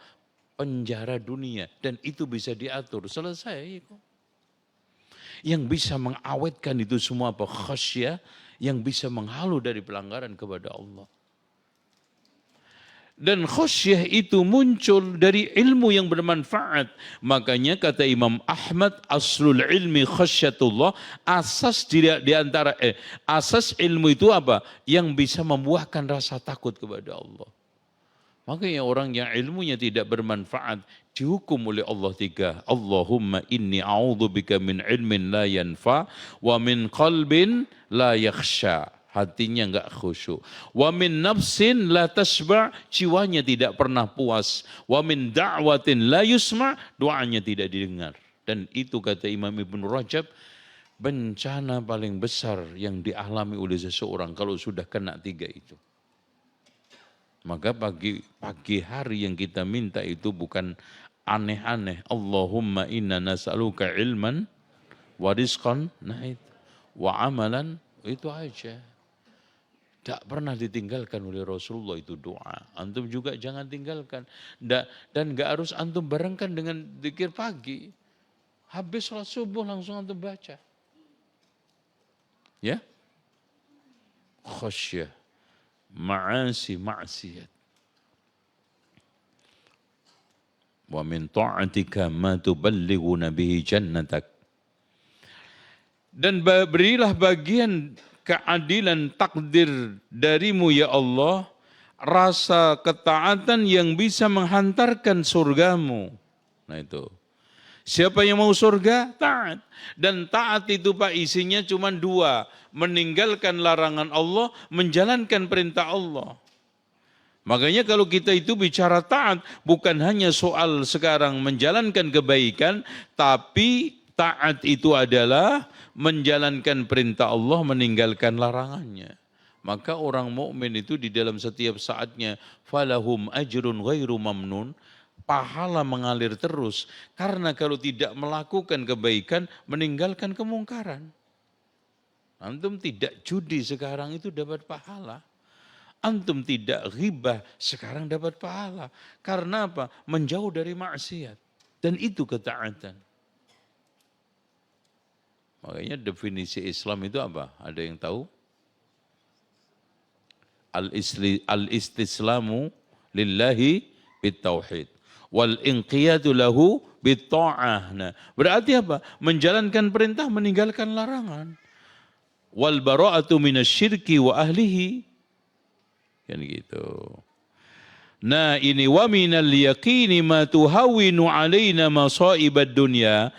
Penjara dunia, dan itu bisa diatur. Selesai kok. Yang bisa mengawetkan itu semua apa? Khasyah, yang bisa menghalau dari pelanggaran kepada Allah. Dan khasyah itu muncul dari ilmu yang bermanfaat. Makanya kata Imam Ahmad, aslul ilmi khasyatullah, asas asas ilmu itu apa? Yang bisa membuahkan rasa takut kepada Allah. Makanya orang yang ilmunya tidak bermanfaat dihukum oleh Allah 3. Allahumma inni a'udzubika min ilmin la yanfa wa min qalbin la yakhsha. Hatinya enggak khusyuk. Wa min nafsin la tasba', jiwanya tidak pernah puas. Wa min da'watin la yusma', doanya tidak didengar. Dan itu kata Imam Ibnu Rajab, bencana paling besar yang dialami oleh seseorang kalau sudah kena 3 itu. Maka pagi hari yang kita minta itu bukan aneh-aneh. Allahumma inna nas'aluka ilman wa rizqan, nah itu. Wa amalan, itu aja. Tidak pernah ditinggalkan oleh Rasulullah itu doa. Antum juga jangan tinggalkan. Dan gak harus antum barengkan dengan zikir pagi. Habis sholat subuh langsung antum baca. Ya. Khasyah. Ma'asiyat. Wa min ta'atika ma tuballighuna bihi jannatak. Dan berilah bagian keadilan takdir darimu ya Allah, rasa ketaatan yang bisa menghantarkan surgamu. Nah itu. Siapa yang mau surga? Taat. Dan taat itu Pak isinya cuma dua. Meninggalkan larangan Allah, menjalankan perintah Allah. Makanya kalau kita itu bicara taat, bukan hanya soal sekarang menjalankan kebaikan, tapi taat itu adalah menjalankan perintah Allah, meninggalkan larangannya. Maka orang mukmin itu di dalam setiap saatnya, falahum ajrun ghairu mamnun, pahala mengalir terus. Karena kalau tidak melakukan kebaikan, meninggalkan kemungkaran. Antum tidak judi sekarang itu dapat pahala. Antum tidak ghibah, sekarang dapat pahala. Karena apa? Menjauh dari maksiat. Dan itu ketaatan. Makanya definisi Islam itu apa? Ada yang tahu? Al-istislamu lillahi bitauhid. Wal inqiyadu lahu bitta'ah. Nah, berarti apa? Menjalankan perintah, meninggalkan larangan. Wal bara'atu minasyirki wa ahlihi. Kan gitu. Nah ini wa minal yaqini ma tuhawwinu alaina masaibad dunya.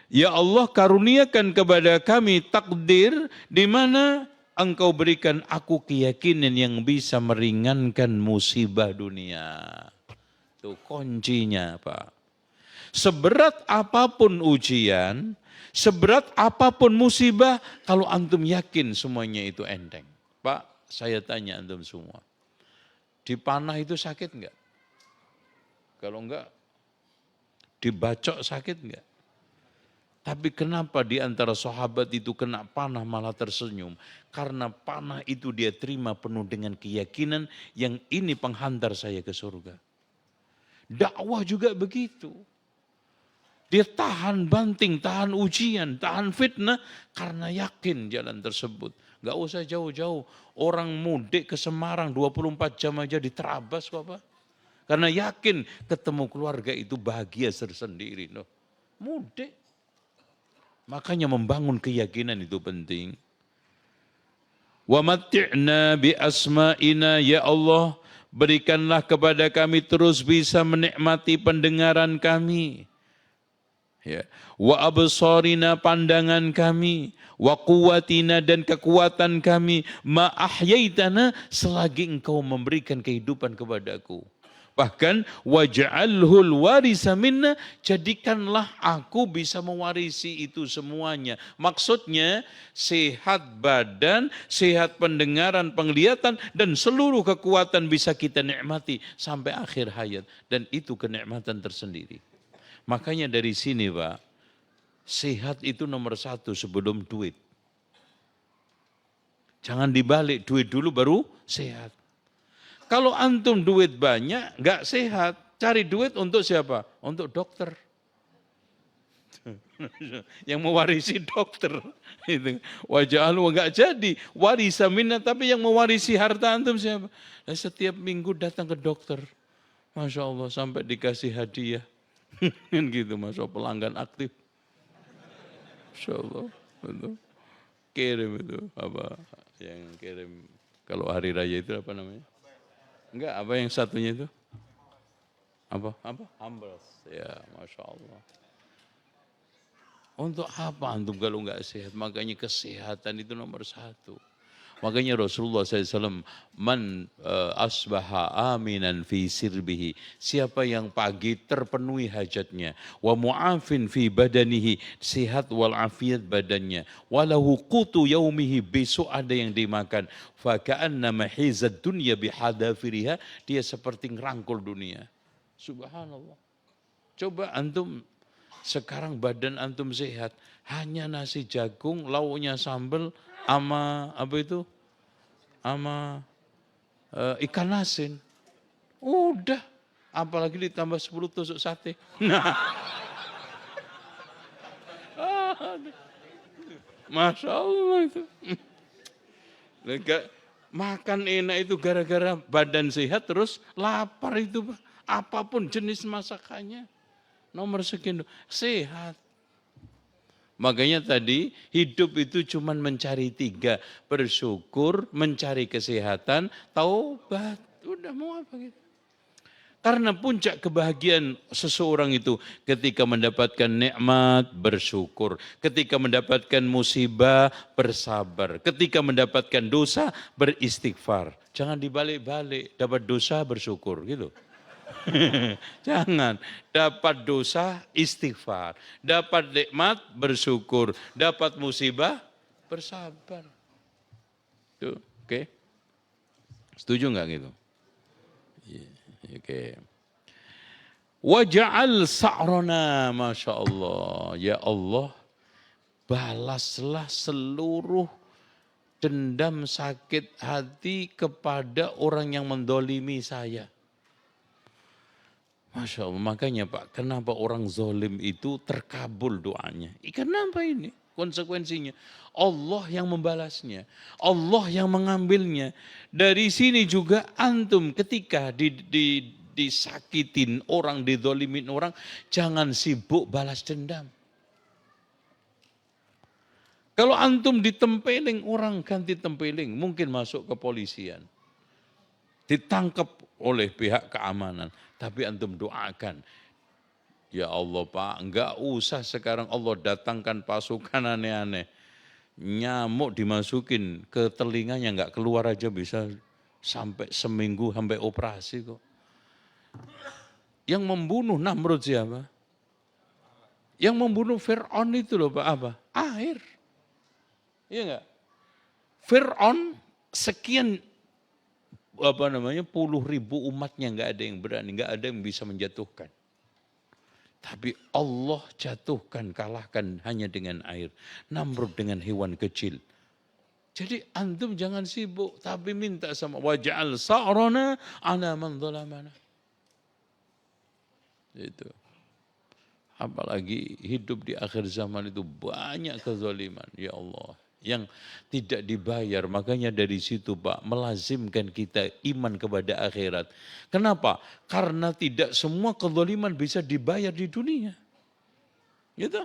Ya Allah karuniakan kepada kami takdir di mana Engkau berikan aku keyakinan yang bisa meringankan musibah dunia. Itu kuncinya Pak. Seberat apapun ujian, seberat apapun musibah, kalau antum yakin semuanya itu enteng. Pak, saya tanya antum semua. Dipanah itu sakit enggak? Kalau enggak, dibacok sakit enggak? Tapi kenapa di antara sahabat itu kena panah malah tersenyum? Karena panah itu dia terima penuh dengan keyakinan yang ini penghantar saya ke surga. Dakwah juga begitu. Dia tahan banting, tahan ujian, tahan fitnah karena yakin jalan tersebut. Gak usah jauh-jauh. Orang mudik ke Semarang 24 jam aja diterabas kok Pak. Karena yakin ketemu keluarga itu bahagia tersendiri. No. Mudik. Makanya membangun keyakinan itu penting. Wa matti'na bi asma'ina ya Allah. Berikanlah kepada kami terus bisa menikmati pendengaran kami. Ya. Wa absarina pandangan kami, wa quwwatina dan kekuatan kami, ma ahyaitana selagi Engkau memberikan kehidupan kepadaku. Bahkan waj'alhul warisa minna, jadikanlah aku bisa mewarisi itu semuanya. Maksudnya sehat badan, sehat pendengaran, penglihatan dan seluruh kekuatan bisa kita nikmati sampai akhir hayat dan itu kenikmatan tersendiri. Makanya dari sini Pak, sehat itu nomor satu sebelum duit. Jangan dibalik, duit dulu baru sehat. Kalau antum duit banyak, nggak sehat. Cari duit untuk siapa? Untuk dokter. Yang mewarisi dokter. Wajah alu nggak jadi. Warisa minna, tapi yang mewarisi harta antum siapa? Dan setiap minggu datang ke dokter. Masya Allah sampai dikasih hadiah. Gitu masuk pelanggan aktif. Masya Allah. Betul. Kirim itu apa yang kirim kalau hari raya itu apa namanya? Enggak, apa yang satunya itu? Apa? Ambras. Ya, Masya Allah. Untuk apa antum kalau enggak sehat? Makanya kesehatan itu nomor satu. Makanya Rasulullah SAW, man asbaha aminan fi sirbihi, siapa yang pagi terpenuhi hajatnya, wa mu'afin fi badanihi, sehat walafiat badannya, walahu qutu yaumihi, besok ada yang dimakan, fa ka'annama hizad dunya bihadafiriha, dia seperti ngerangkul dunia. Subhanallah. Coba antum sekarang badan antum sehat, hanya nasi jagung, lauknya sambal, ama apa itu? Ama ikan asin. Udah, apalagi ditambah 10 tusuk sate. Nah, Masya Allah itu. Makan enak itu gara-gara badan sehat terus lapar itu, Pak. Apapun jenis masakannya. Nomor sekian sehat. Makanya tadi hidup itu cuma mencari 3. Bersyukur, mencari kesehatan, taubat. Udah mau apa gitu. Karena puncak kebahagiaan seseorang itu ketika mendapatkan nikmat bersyukur. Ketika mendapatkan musibah bersabar. Ketika mendapatkan dosa beristighfar. Jangan dibalik-balik, dapat dosa bersyukur gitu. Jangan, dapat dosa istighfar, dapat nikmat bersyukur, dapat musibah bersabar. Tuh, oke. Setuju nggak gitu? Oke. Waja'al sa'rona, Masya Allah. Ya Allah, balaslah seluruh dendam sakit hati kepada orang yang mendolimi saya. Masya Allah, makanya Pak, kenapa orang zolim itu terkabul doanya? Kenapa ini konsekuensinya? Allah yang membalasnya, Allah yang mengambilnya. Dari sini juga antum ketika disakitin orang, dizolimin orang, jangan sibuk balas dendam. Kalau antum ditempeling orang, ganti tempeling, mungkin masuk kepolisian. Ditangkap oleh pihak keamanan. Tapi antum doakan, ya Allah Pak, enggak usah sekarang Allah datangkan pasukan aneh-aneh. Nyamuk dimasukin ke telinganya enggak keluar aja bisa sampai seminggu sampai operasi kok. Yang membunuh Namrud siapa? Yang membunuh Fir'aun itu loh Pak, apa? Air. Iya enggak? Fir'aun sekian puluh ribu umatnya nggak ada yang berani, nggak ada yang bisa menjatuhkan. Tapi Allah jatuhkan, kalahkan hanya dengan air. Namrud dengan hewan kecil. Jadi antum jangan sibuk, tapi minta sama waj'al sa'rana ala man zalamana. Itu. Apalagi hidup di akhir zaman itu banyak kezaliman, ya Allah. Yang tidak dibayar, makanya dari situ Pak, melazimkan kita iman kepada akhirat. Kenapa? Karena tidak semua kezaliman bisa dibayar di dunia. Gitu.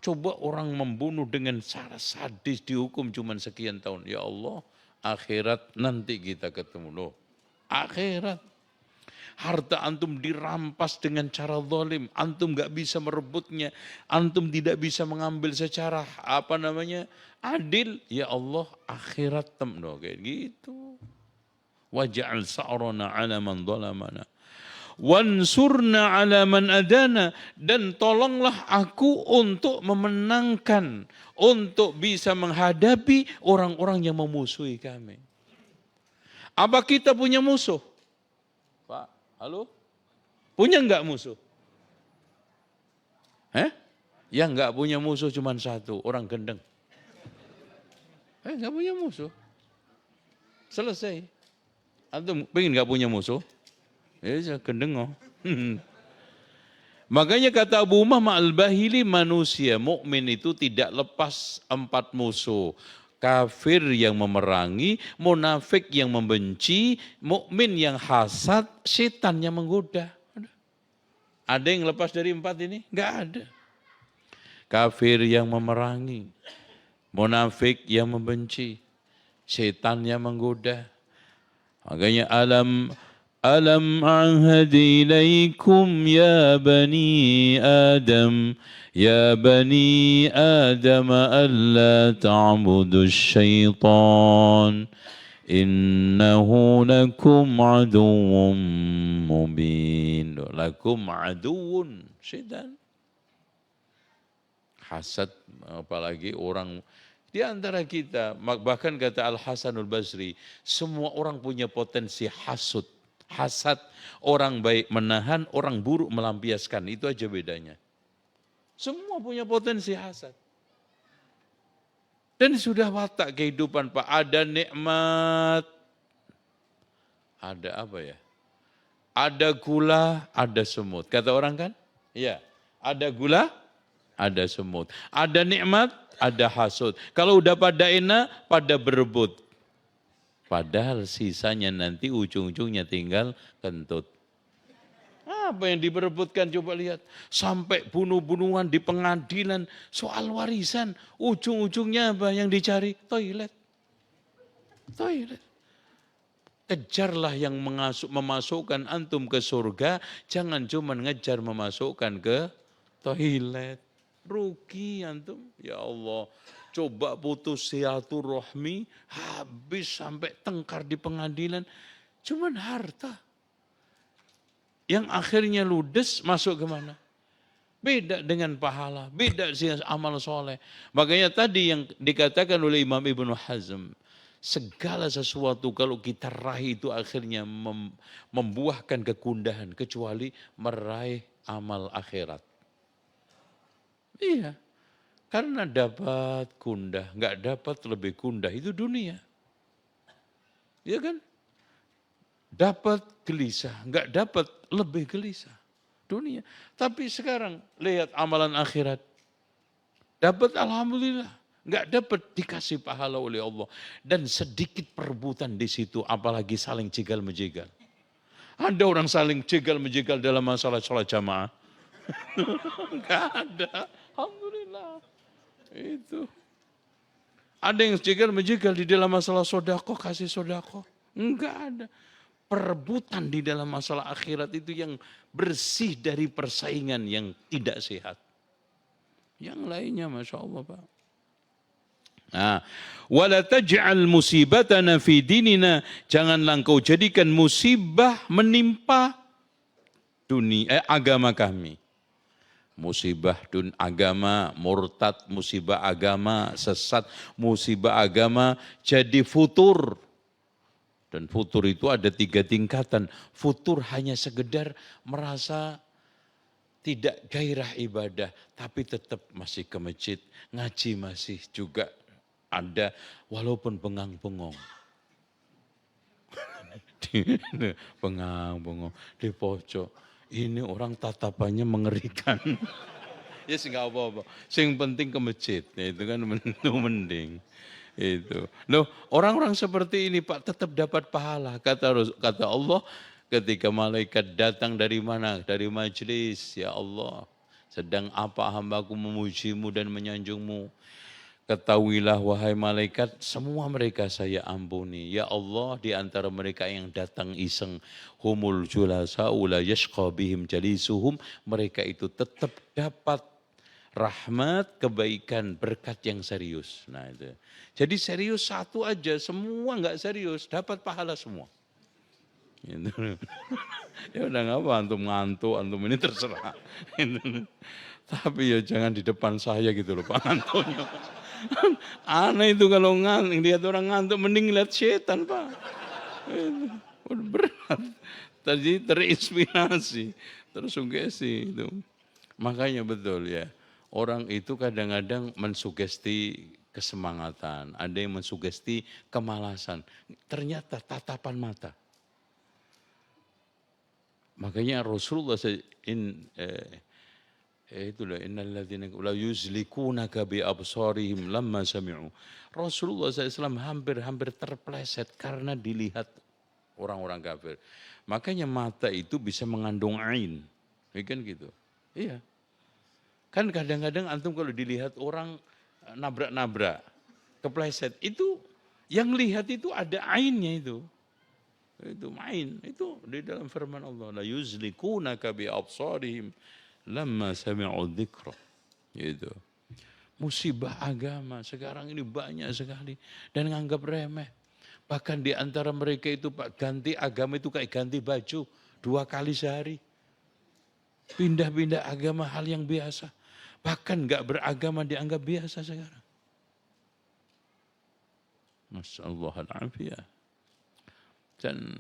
Coba orang membunuh dengan cara sadis dihukum cuma sekian tahun. Ya Allah, akhirat nanti kita ketemu. Loh, akhirat. Harta antum dirampas dengan cara zalim, antum nggak bisa merebutnya, antum tidak bisa mengambil secara adil. Ya Allah, akhirat kayak gitu. Waj'al sa'rana 'ala man zalamana wansurna 'ala man adana, dan tolonglah aku untuk memenangkan, untuk bisa menghadapi orang-orang yang memusuhi kami. Apa kita punya musuh? Pak, halo? Punya enggak musuh? Yang enggak punya musuh cuma satu, orang gendeng. Enggak punya musuh. Selesai. Antum pengen enggak punya musuh? Ya gendeng oh. Makanya kata Abu Umamah Al-Bahili, manusia mukmin itu tidak lepas 4 musuh. Kafir yang memerangi, munafik yang membenci, mukmin yang hasad, setan yang menggoda. Ada yang lepas dari 4 ini? Enggak ada. Kafir yang memerangi, munafik yang membenci, setan yang menggoda. Makanya ألم أعهد إليكم يا بني آدم ألا تعبدوا الشيطان إنه لكم عدو مبين. لكم عدو syaitan. Hasad, apalagi orang di antara kita, bahkan kata Al-Hasanul Basri, semua orang punya potensi hasud. Hasad, orang baik menahan, orang buruk melampiaskan, itu aja bedanya. Semua punya potensi hasad. Dan sudah watak kehidupan Pak, ada nikmat, ada apa ya? Ada gula, ada semut. Kata orang kan? Iya, ada gula, ada semut. Ada nikmat, ada hasud. Kalau udah pada enak, pada berebut. Padahal sisanya nanti ujung-ujungnya tinggal kentut. Apa yang diperebutkan coba lihat. Sampai bunuh-bunuhan di pengadilan soal warisan. Ujung-ujungnya apa yang dicari? Toilet. Toilet. Kejarlah yang memasukkan antum ke surga. Jangan cuma ngejar memasukkan ke toilet. Rugi antum. Ya Allah. Coba putus silaturahmi, habis sampai tengkar di pengadilan, cuman harta. Yang akhirnya ludes masuk ke mana? Beda dengan pahala, beda dengan amal soleh. Makanya tadi yang dikatakan oleh Imam Ibnu Hazm, segala sesuatu kalau kita raih itu akhirnya membuahkan kegundahan, kecuali meraih amal akhirat. Iya. Karena dapat gundah, nggak dapat lebih gundah, itu dunia. Iya kan? Dapat gelisah, nggak dapat lebih gelisah. Dunia. Tapi sekarang lihat amalan akhirat. Dapat alhamdulillah, nggak dapat dikasih pahala oleh Allah. Dan sedikit perebutan di situ, apalagi saling jegal-menjegal. Ada orang saling jegal-menjegal dalam masalah sholat jamaah? Nggak ada, alhamdulillah. Itu. Ada yang jegal-menjegal di dalam masalah sodako, kasih sodako. Enggak ada. Perebutan di dalam masalah akhirat itu yang bersih dari persaingan yang tidak sehat. Yang lainnya Masya Allah Pak. Nah, wala taj'al musibatana fi dinina, janganlah engkau jadikan musibah menimpa agama kami. Musibah agama, murtad, musibah agama, sesat, musibah agama, jadi futur. Dan futur itu ada 3 tingkatan. Futur hanya sekedar merasa tidak gairah ibadah, tapi tetap masih ke masjid, ngaji masih juga ada, walaupun bengang-bengong. Bengang-bengong di pojok. Ini orang tatapannya mengerikan. Ya sih nggak apa-apa. Sing penting ke masjid, ya, itu kan mending. Itu. Loh, orang-orang seperti ini Pak tetap dapat pahala. Kata Allah, ketika malaikat datang dari mana? Dari majelis, ya Allah. Sedang apa hambaku memujimu dan menyanjungmu. Ketahuilah wahai malaikat, semua mereka saya ampuni. Ya Allah, di antara mereka yang datang iseng, humul julasa'u la yashqa bihim jalisuhum, mereka itu tetap dapat rahmat, kebaikan, berkat yang serius. Nah itu. Jadi serius satu aja, semua enggak serius, dapat pahala semua. Gitu. Ya udah nggak apa, antum ngantuk, antum ini terserah. Gitu. Tapi ya jangan di depan saya gitu loh Pak ngantuknya. Aneh itu kalau lihat orang ngantuk, mending lihat setan Pak. Udah berat. Tadi terinspirasi, tersugesti itu. Makanya betul ya, orang itu kadang-kadang mensugesti kesemangatan, ada yang mensugesti kemalasan. Ternyata tatapan mata. Makanya Rasulullah itulah innalladzina la yuzlikunaka bi absarihim lamma sami'u. Rasulullah SAW hampir terpleset karena dilihat orang-orang kafir. Makanya mata itu bisa mengandung ain. Ya kan gitu. Iya. Kan kadang-kadang antum kalau dilihat orang nabrak-nabrak, kepleset, itu yang lihat itu ada ainnya itu. Itu main, itu di dalam firman Allah, la yuzlikunaka bi absarihim lamma sami'u dzikra. Gitu. Musibah agama sekarang ini banyak sekali dan nganggap remeh. Bahkan di antara mereka itu Pak, ganti agama itu kayak ganti baju 2 kali sehari. Pindah-pindah agama hal yang biasa. Bahkan nggak beragama dianggap biasa sekarang. Nasallahu al-afiyah. Dan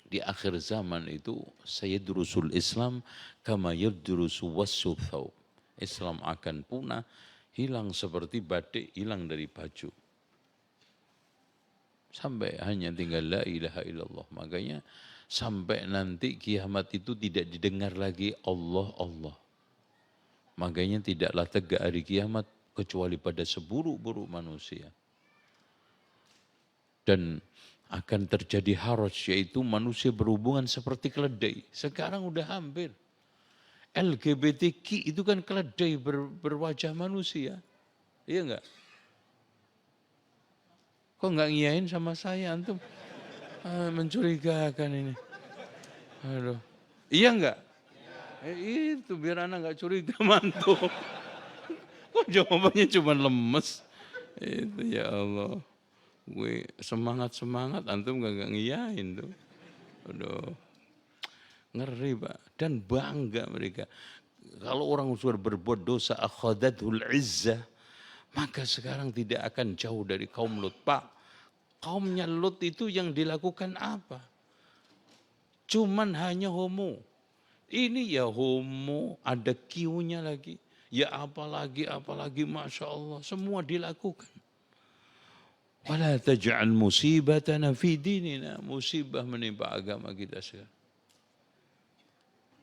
di akhir zaman itu sayadrusul Islam kama yadrusu wassuthau. Islam akan punah, hilang seperti batik hilang dari baju. Sampai hanya tinggal la ilaha illallah. Makanya sampai nanti kiamat itu tidak didengar lagi Allah, Allah. Makanya tidaklah tegak hari kiamat kecuali pada seburuk-buruk manusia. Dan akan terjadi haraj, yaitu manusia berhubungan seperti keledai. Sekarang udah hampir. LGBTQ itu kan keledai berwajah manusia. Iya enggak? Kok enggak ngiyain sama saya antum? Mencurigakan ini. Aduh. Iya enggak? Itu biar anak enggak curiga mantu. Kok jawabannya cuma lemes? Itu ya Allah. Gue semangat antum enggak ngiyain tuh. Aduh. Ngeri Pak. Dan bangga mereka. Kalau orang sudah berbuat dosa akhadatul izzah, maka sekarang tidak akan jauh dari kaum Lut. Pak, kaumnya Lut itu yang dilakukan apa? Cuman hanya homo. Ini ya homo, ada Q-nya lagi. Ya apalagi, Masya Allah. Semua dilakukan. Wala taj'al musibatana fi dinina. Musibah menimpa agama kita sekarang.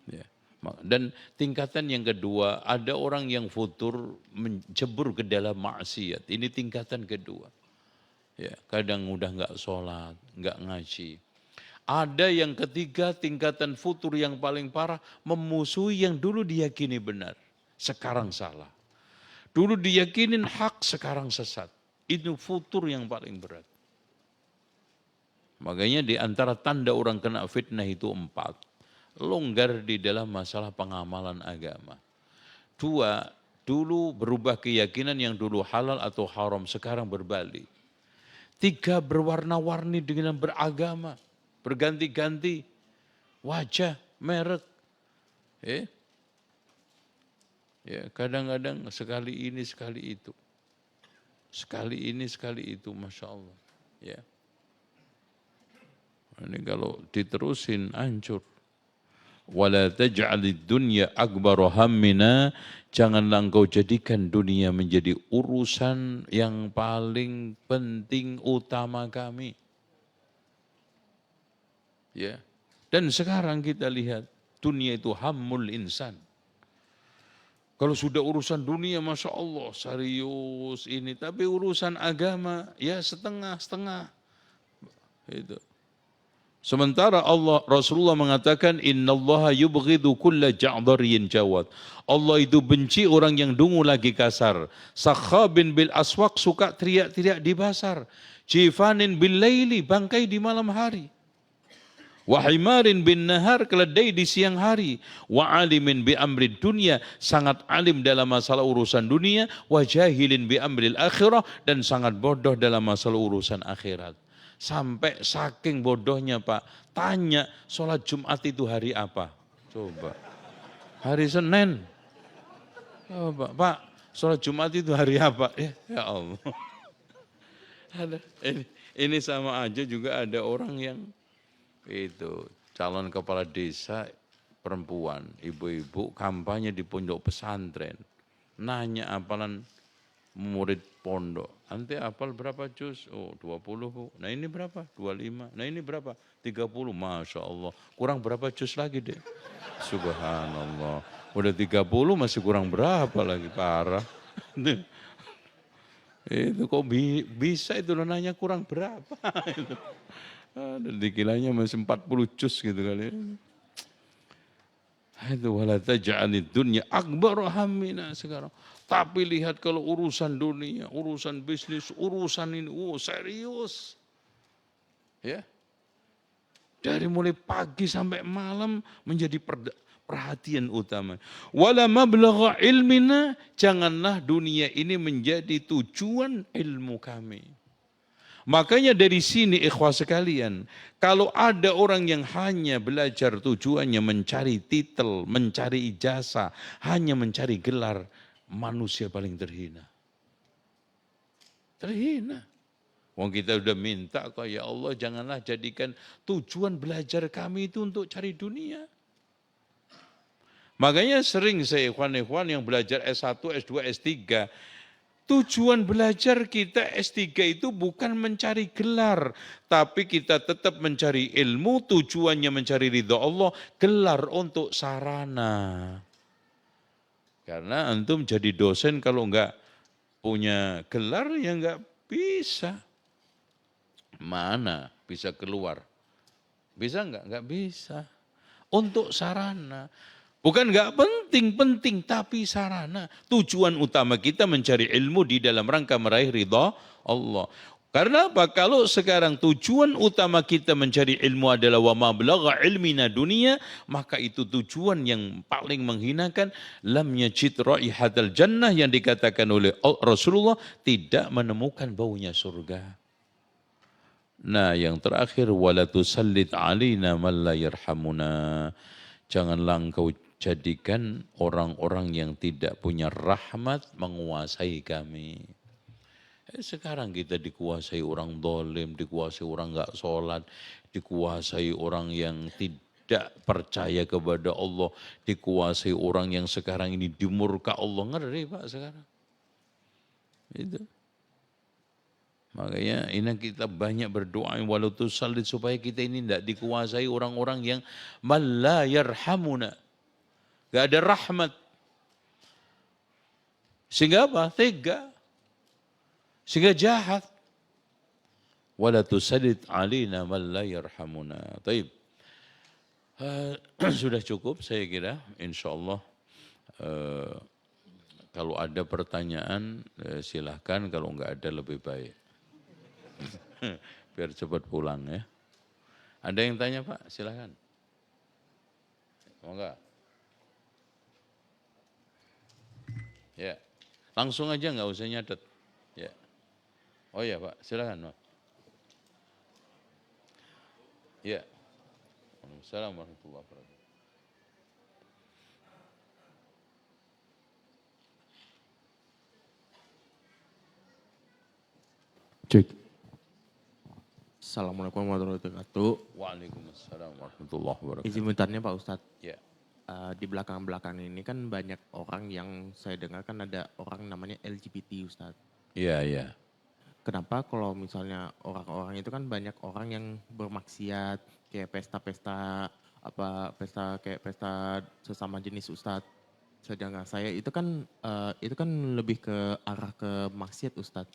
Ya. Dan tingkatan yang kedua, ada orang yang futur menjebur ke dalam maksiat. Ini tingkatan kedua. Ya, kadang udah nggak sholat, nggak ngaji. Ada yang ketiga, tingkatan futur yang paling parah, memusuhi yang dulu diyakini benar, sekarang salah. Dulu diyakinin hak, sekarang sesat. Itu futur yang paling berat. Makanya di antara tanda orang kena fitnah itu 4. Longgar di dalam masalah pengamalan agama. 2, dulu berubah keyakinan yang dulu halal atau haram, sekarang berbalik. 3, berwarna-warni dengan beragama, berganti-ganti wajah, merek. Ya, kadang-kadang sekali ini, sekali itu. Sekali ini, sekali itu, Masya Allah. Ya. Ini kalau diterusin, hancur. Wala taj'alid dunya akbar hammina, janganlah engkau jadikan dunia menjadi urusan yang paling penting utama kami. Ya. Dan sekarang kita lihat dunia itu hammul insan. Kalau sudah urusan dunia Masya Allah serius ini, tapi urusan agama ya setengah-setengah. Itu. Sementara Rasulullah mengatakan innallaha yubghidu kulla ja'dhariyyin jawad. Allah itu benci orang yang dungu lagi kasar. Sakhabin bil aswaq, suka teriak-teriak di pasar. Jifanin bil laili, bangkai di malam hari. Wahimarin bin nahar, keledai di siang hari. Wa alimin bi amrid dunia, sangat alim dalam masalah urusan dunia. Wa jahilin bi amril akhirah, dan sangat bodoh dalam masalah urusan akhirat. Sampai saking bodohnya Pak, tanya sholat Jumat itu hari apa? Coba. Hari Senin. Coba, Pak, sholat Jumat itu hari apa? Ya Allah. Ini sama aja juga ada orang yang itu calon kepala desa perempuan, ibu-ibu kampanye di pondok pesantren. Nanya apalan murid pondok. Nanti hafal berapa juz? Oh 20 Bu. Nah ini berapa? 25. Nah ini berapa? 30. Masya Allah. Kurang berapa juz lagi deh? Subhanallah. Udah 30 masih kurang berapa lagi? Parah. Itu kok bisa itu lo nanya kurang berapa? Dan dikilanya masih 40 juz gitu kali. Itu wala taj'alid dunya akbar hammina sekarang. Tapi lihat kalau urusan dunia, urusan bisnis, urusan ini, serius. Ya. Dari mulai pagi sampai malam menjadi perhatian utama. Wala mablagha ilmina, janganlah dunia ini menjadi tujuan ilmu kami. Makanya dari sini ikhwah sekalian, kalau ada orang yang hanya belajar tujuannya mencari titel, mencari ijazah, hanya mencari gelar, manusia paling terhina. Terhina. Wong kita udah minta kok, ya Allah janganlah jadikan tujuan belajar kami itu untuk cari dunia. Makanya sering saya ikhwan-ikhwan yang belajar S1, S2, S3, tujuan belajar kita S3 itu bukan mencari gelar, tapi kita tetap mencari ilmu, tujuannya mencari ridha Allah, gelar untuk sarana. Karena antum jadi dosen kalau enggak punya gelar ya enggak bisa. Mana bisa keluar? Bisa enggak? Enggak bisa. Untuk sarana. Bukan enggak penting, tapi sarana. Tujuan utama kita mencari ilmu di dalam rangka meraih ridha Allah. Karena apa? Kalau sekarang tujuan utama kita mencari ilmu adalah wa ma blagha ilmina dunia, maka itu tujuan yang paling menghinakan. Lam yajid raihatal jannah yang dikatakan oleh Rasulullah, tidak menemukan baunya surga. Nah, yang terakhir wala tusallit alaina man la yarhamuna. Janganlah engkau jadikan orang-orang yang tidak punya rahmat menguasai kami. Sekarang kita dikuasai orang dolim, dikuasai orang enggak sholat, dikuasai orang yang tidak percaya kepada Allah, dikuasai orang yang sekarang ini dimurka Allah. Ngeri Pak sekarang. Itu. Makanya ini kita banyak berdoa walau tusallit supaya kita ini tidak dikuasai orang-orang yang la yarhamuna. Gak ada rahmat. Sehingga apa? Tega. Sehingga jahat. Wala tusallit alina la yarhamuna. Taib. Sudah cukup saya kira. InsyaAllah. Kalau ada pertanyaan silahkan. Kalau enggak ada lebih baik. Biar cepat pulang ya. Ada yang tanya Pak? Silahkan. Mau enggak? Ya. Langsung aja enggak usah nyatet. Ya. Oh ya Pak, silahkan Pak. Ya. Waalaikumsalam warahmatullahi wabarakatuh. Cek. Assalamualaikum warahmatullahi wabarakatuh. Waalaikumsalam warahmatullahi wabarakatuh. Izin bertanya Pak Ustadz. Ya. Di belakang-belakang ini kan banyak orang yang saya dengar kan ada orang namanya LGBT Ustadz. Iya, iya. Kenapa kalau misalnya orang-orang itu kan banyak orang yang bermaksiat kayak pesta-pesta kayak pesta sesama jenis Ustadz. Sedangkan saya itu kan lebih ke arah ke maksiat Ustadz.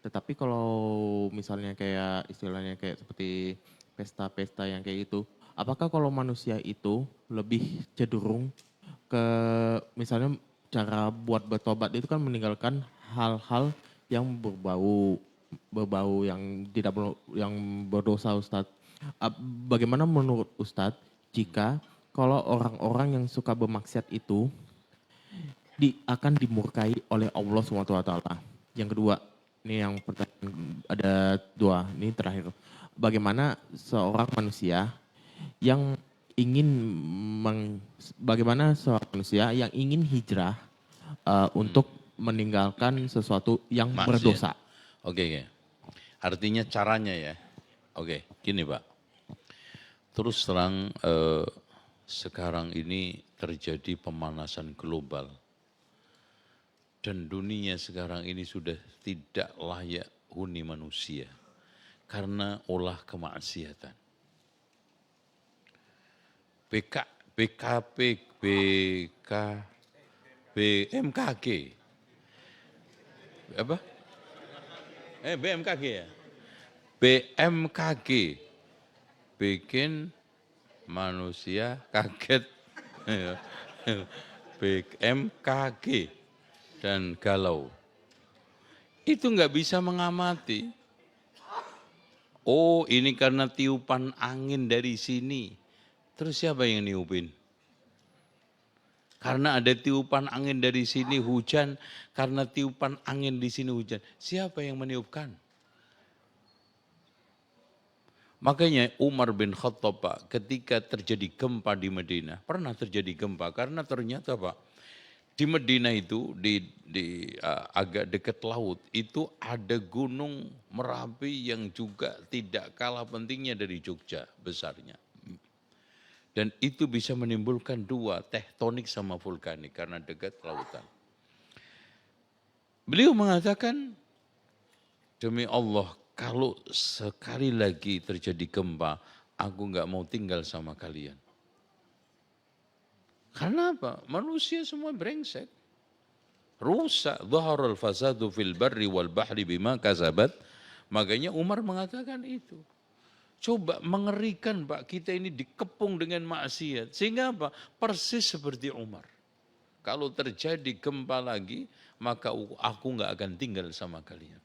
Tetapi kalau misalnya kayak istilahnya kayak seperti pesta-pesta yang kayak itu, apakah kalau manusia itu lebih cenderung ke misalnya cara buat bertobat itu kan meninggalkan hal-hal yang berbau yang tidak yang berdosa Ustadz. Bagaimana menurut Ustadz jika kalau orang-orang yang suka bermaksiat itu akan dimurkai oleh Allah SWT? Yang kedua, ini yang pertanyaan ada dua, ini terakhir. Bagaimana seorang manusia yang ingin hijrah untuk meninggalkan sesuatu yang berdosa? Oke. Artinya caranya ya. Oke, gini Pak. Terus terang sekarang ini terjadi pemanasan global. Dan dunia sekarang ini sudah tidak layak huni manusia karena olah kemaksiatan. BMKG. Apa? BMKG ya? BMKG. Bikin manusia kaget. BMKG. Dan galau. Itu nggak bisa mengamati. Oh ini karena tiupan angin dari sini. Terus siapa yang niupin? Karena ada tiupan angin dari sini hujan, karena tiupan angin di sini hujan. Siapa yang meniupkan? Makanya Umar bin Khattab Pak, ketika terjadi gempa di Madinah, pernah terjadi gempa karena ternyata Pak, di Madinah itu agak dekat laut itu ada gunung Merapi yang juga tidak kalah pentingnya dari Jogja besarnya. Dan itu bisa menimbulkan dua, tektonik sama vulkanik karena dekat lautan. Beliau mengatakan, demi Allah, kalau sekali lagi terjadi gempa, aku nggak mau tinggal sama kalian. Karena apa? Manusia semua brengsek. Rusak. Dhaharul fasadu fil barri wal bahri bima kasabat. Makanya Umar mengatakan itu. Coba mengerikan Pak, kita ini dikepung dengan maksiat. Sehingga apa? Persis seperti Umar. Kalau terjadi gempa lagi, maka aku nggak akan tinggal sama kalian.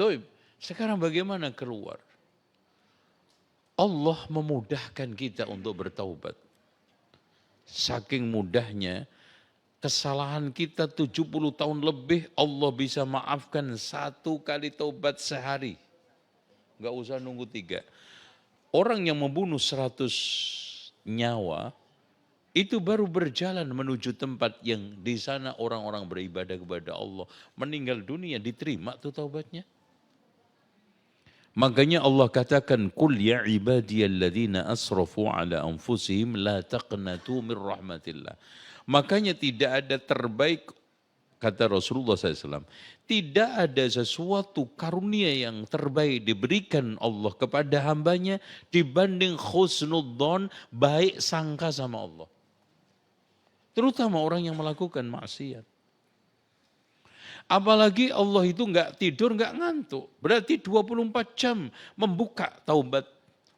Toib, sekarang bagaimana keluar? Allah memudahkan kita untuk bertaubat. Saking mudahnya, kesalahan kita 70 tahun lebih, Allah bisa maafkan 1 kali taubat sehari. Nggak usah nunggu 3. Orang yang membunuh 100 nyawa, itu baru berjalan menuju tempat yang di sana orang-orang beribadah kepada Allah. Meninggal dunia, diterima tuh taubatnya. Makanya Allah katakan, Qul ya ibadiyalladzina asrafu ala anfusihim la taqnatu min rahmatillah. Makanya tidak ada terbaik, kata Rasulullah SAW, tidak ada sesuatu karunia yang terbaik diberikan Allah kepada hambanya dibanding khusnudzon, baik sangka sama Allah. Terutama orang yang melakukan maksiat. Apalagi Allah itu enggak tidur, enggak ngantuk. Berarti 24 jam membuka taubat,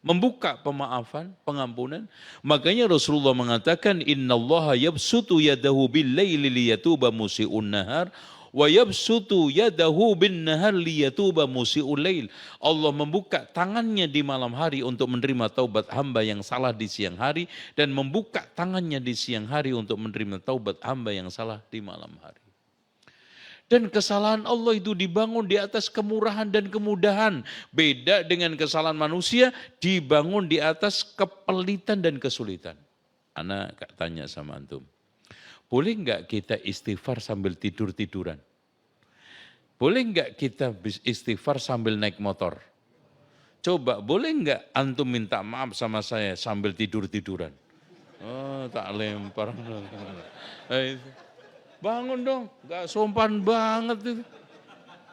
membuka pemaafan, pengampunan. Makanya Rasulullah mengatakan, innallaha yabsutu yadahu bil-laili liyatuba musii'un nahar wa yabsutu yadahu bin-nahar liyatuba musii'ul lail. Allah membuka tangannya di malam hari untuk menerima taubat hamba yang salah di siang hari dan membuka tangannya di siang hari untuk menerima taubat hamba yang salah di malam hari. Dan kesalahan Allah itu dibangun di atas kemurahan dan kemudahan. Beda dengan kesalahan manusia, dibangun di atas kepelitan dan kesulitan. Ana tanya sama antum, boleh enggak kita istighfar sambil tidur-tiduran? Boleh enggak kita istighfar sambil naik motor? Coba, boleh enggak antum minta maaf sama saya sambil tidur-tiduran? Oh, tak lempar. Bangun dong, gak sopan banget itu.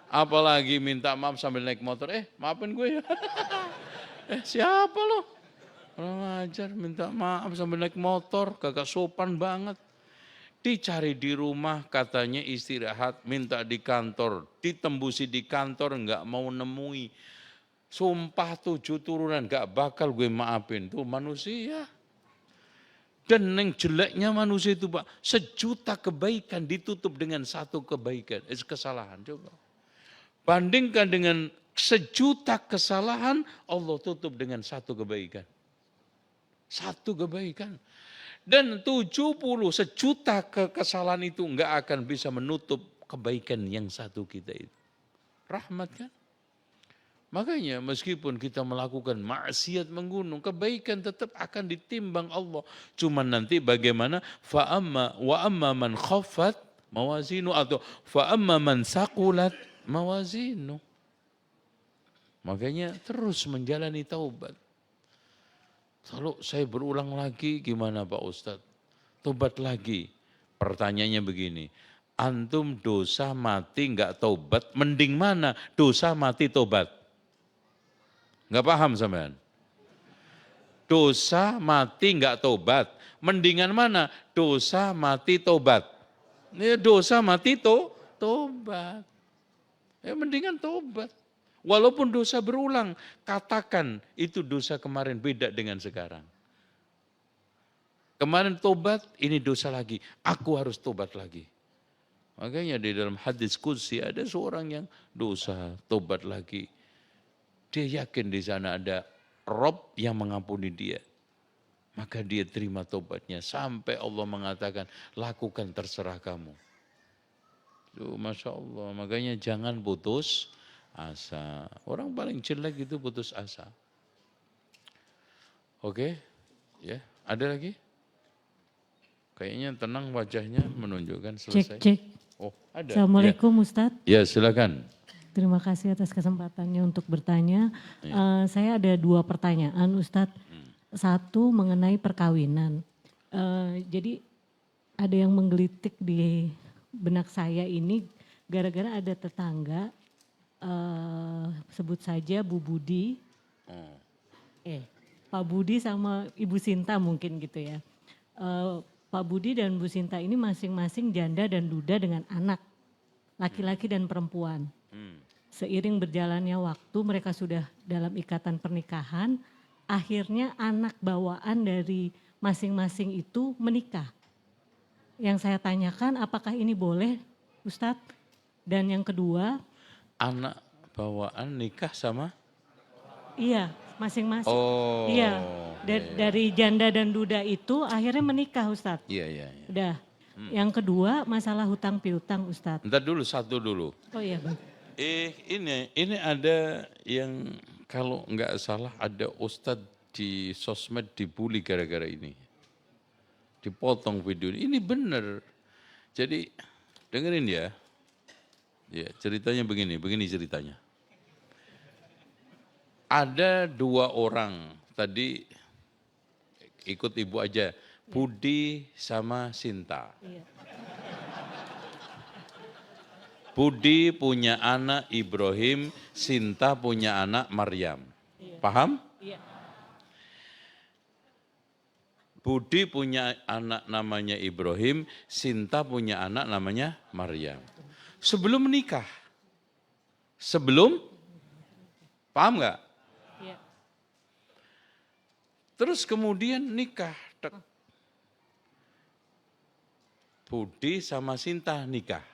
Apalagi minta maaf sambil naik motor, maafin gue ya. Siapa lo? Orang ajar minta maaf sambil naik motor, gak sopan banget. Dicari di rumah katanya istirahat, minta di kantor. Ditembusi di kantor gak mau nemui. Sumpah 7 turunan gak bakal gue maafin. Tuh manusia. Dan yang jeleknya manusia itu Pak, 1 juta kebaikan ditutup dengan 1 kebaikan, kesalahan. Coba. Bandingkan dengan 1 juta kesalahan, Allah tutup dengan 1 kebaikan. 1 kebaikan. Dan 1 juta kesalahan itu enggak akan bisa menutup kebaikan yang 1 kita itu. Rahmat kan? Makanya meskipun kita melakukan maksiat menggunung, kebaikan tetap akan ditimbang Allah. Cuman nanti bagaimana wa amma man khaffat mawazinu atau fa amma man saqulat mawazinu. Makanya terus menjalani taubat. Kalau saya berulang lagi gimana Pak Ustadz? Taubat lagi. Pertanyaannya begini, antum dosa mati enggak taubat, mending mana? Dosa mati taubat. Enggak paham sampean? Dosa mati enggak tobat. Mendingan mana? Dosa mati tobat. Ini dosa mati tobat. Mendingan tobat. Walaupun dosa berulang, katakan itu dosa kemarin beda dengan sekarang. Kemarin tobat, ini dosa lagi. Aku harus tobat lagi. Makanya di dalam hadis qudsi ada seorang yang dosa, tobat lagi. Dia yakin di sana ada Rob yang mengampuni dia. Maka dia terima tobatnya sampai Allah mengatakan lakukan terserah kamu. Tuh, Masya Allah, makanya jangan putus asa. Orang paling jelek itu putus asa. Oke, ya, ada lagi? Kayaknya tenang wajahnya menunjukkan selesai. Cek. Oh, ada. Assalamualaikum Ustadz. Ya, silakan. Terima kasih atas kesempatannya untuk bertanya. Saya ada 2 pertanyaan Ustadz. Satu mengenai perkawinan. Jadi ada yang menggelitik di benak saya ini gara-gara ada tetangga, sebut saja Bu Budi, Pak Budi sama Ibu Sinta mungkin gitu ya. Pak Budi dan Bu Sinta ini masing-masing janda dan duda dengan anak, laki-laki dan perempuan. Seiring berjalannya waktu mereka sudah dalam ikatan pernikahan, akhirnya anak bawaan dari masing-masing itu menikah. Yang saya tanyakan apakah ini boleh Ustadz? Dan yang kedua. Anak bawaan nikah sama? Iya, masing-masing. Oh. Iya, dari janda dan duda itu akhirnya menikah Ustadz. Iya. Udah. Yang kedua masalah hutang piutang Ustadz. Ntar dulu, satu dulu. Oh iya Bang. Ini ada yang kalau nggak salah ada ustadz di sosmed dibully gara-gara ini. Dipotong video ini bener. Jadi dengerin ya. Ya, ceritanya begini ceritanya. Ada 2 orang tadi ikut ibu aja, Budi sama Sinta. Iya. Budi punya anak Ibrahim, Sinta punya anak Maryam. Iya. Paham? Iya. Budi punya anak namanya Ibrahim, Sinta punya anak namanya Maryam. Sebelum menikah. Paham nggak? Iya. Terus kemudian nikah. Budi sama Sinta nikah.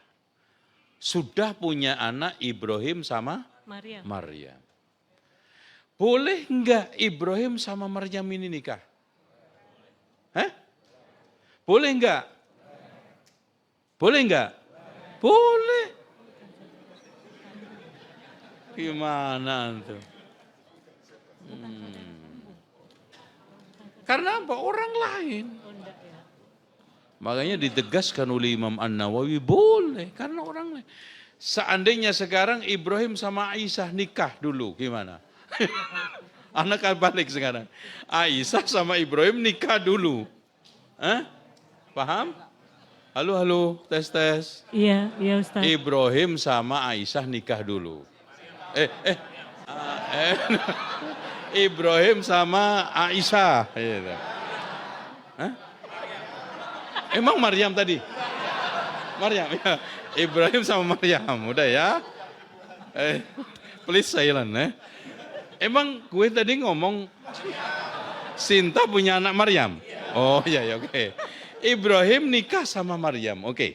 Sudah punya anak Ibrahim sama Maryam. Boleh enggak Ibrahim sama Maryam ini nikah? Boleh enggak? Boleh enggak? Boleh. Gimana tuh? Karena apa? Orang lain. Makanya ditegaskan oleh Imam An-Nawawi boleh karena orang lain. Seandainya sekarang Ibrahim sama Aisyah nikah dulu gimana? Anak balik sekarang. Aisyah sama Ibrahim nikah dulu. Paham? Halo, tes. Iya Ustaz. Ibrahim sama Aisyah nikah dulu. Ibrahim sama Aisyah. Emang Maryam tadi? Maryam ya. Ibrahim sama Maryam, udah ya. Please silent Emang gue tadi ngomong Sinta punya anak Maryam. Oh iya oke. Ibrahim nikah sama Maryam, oke.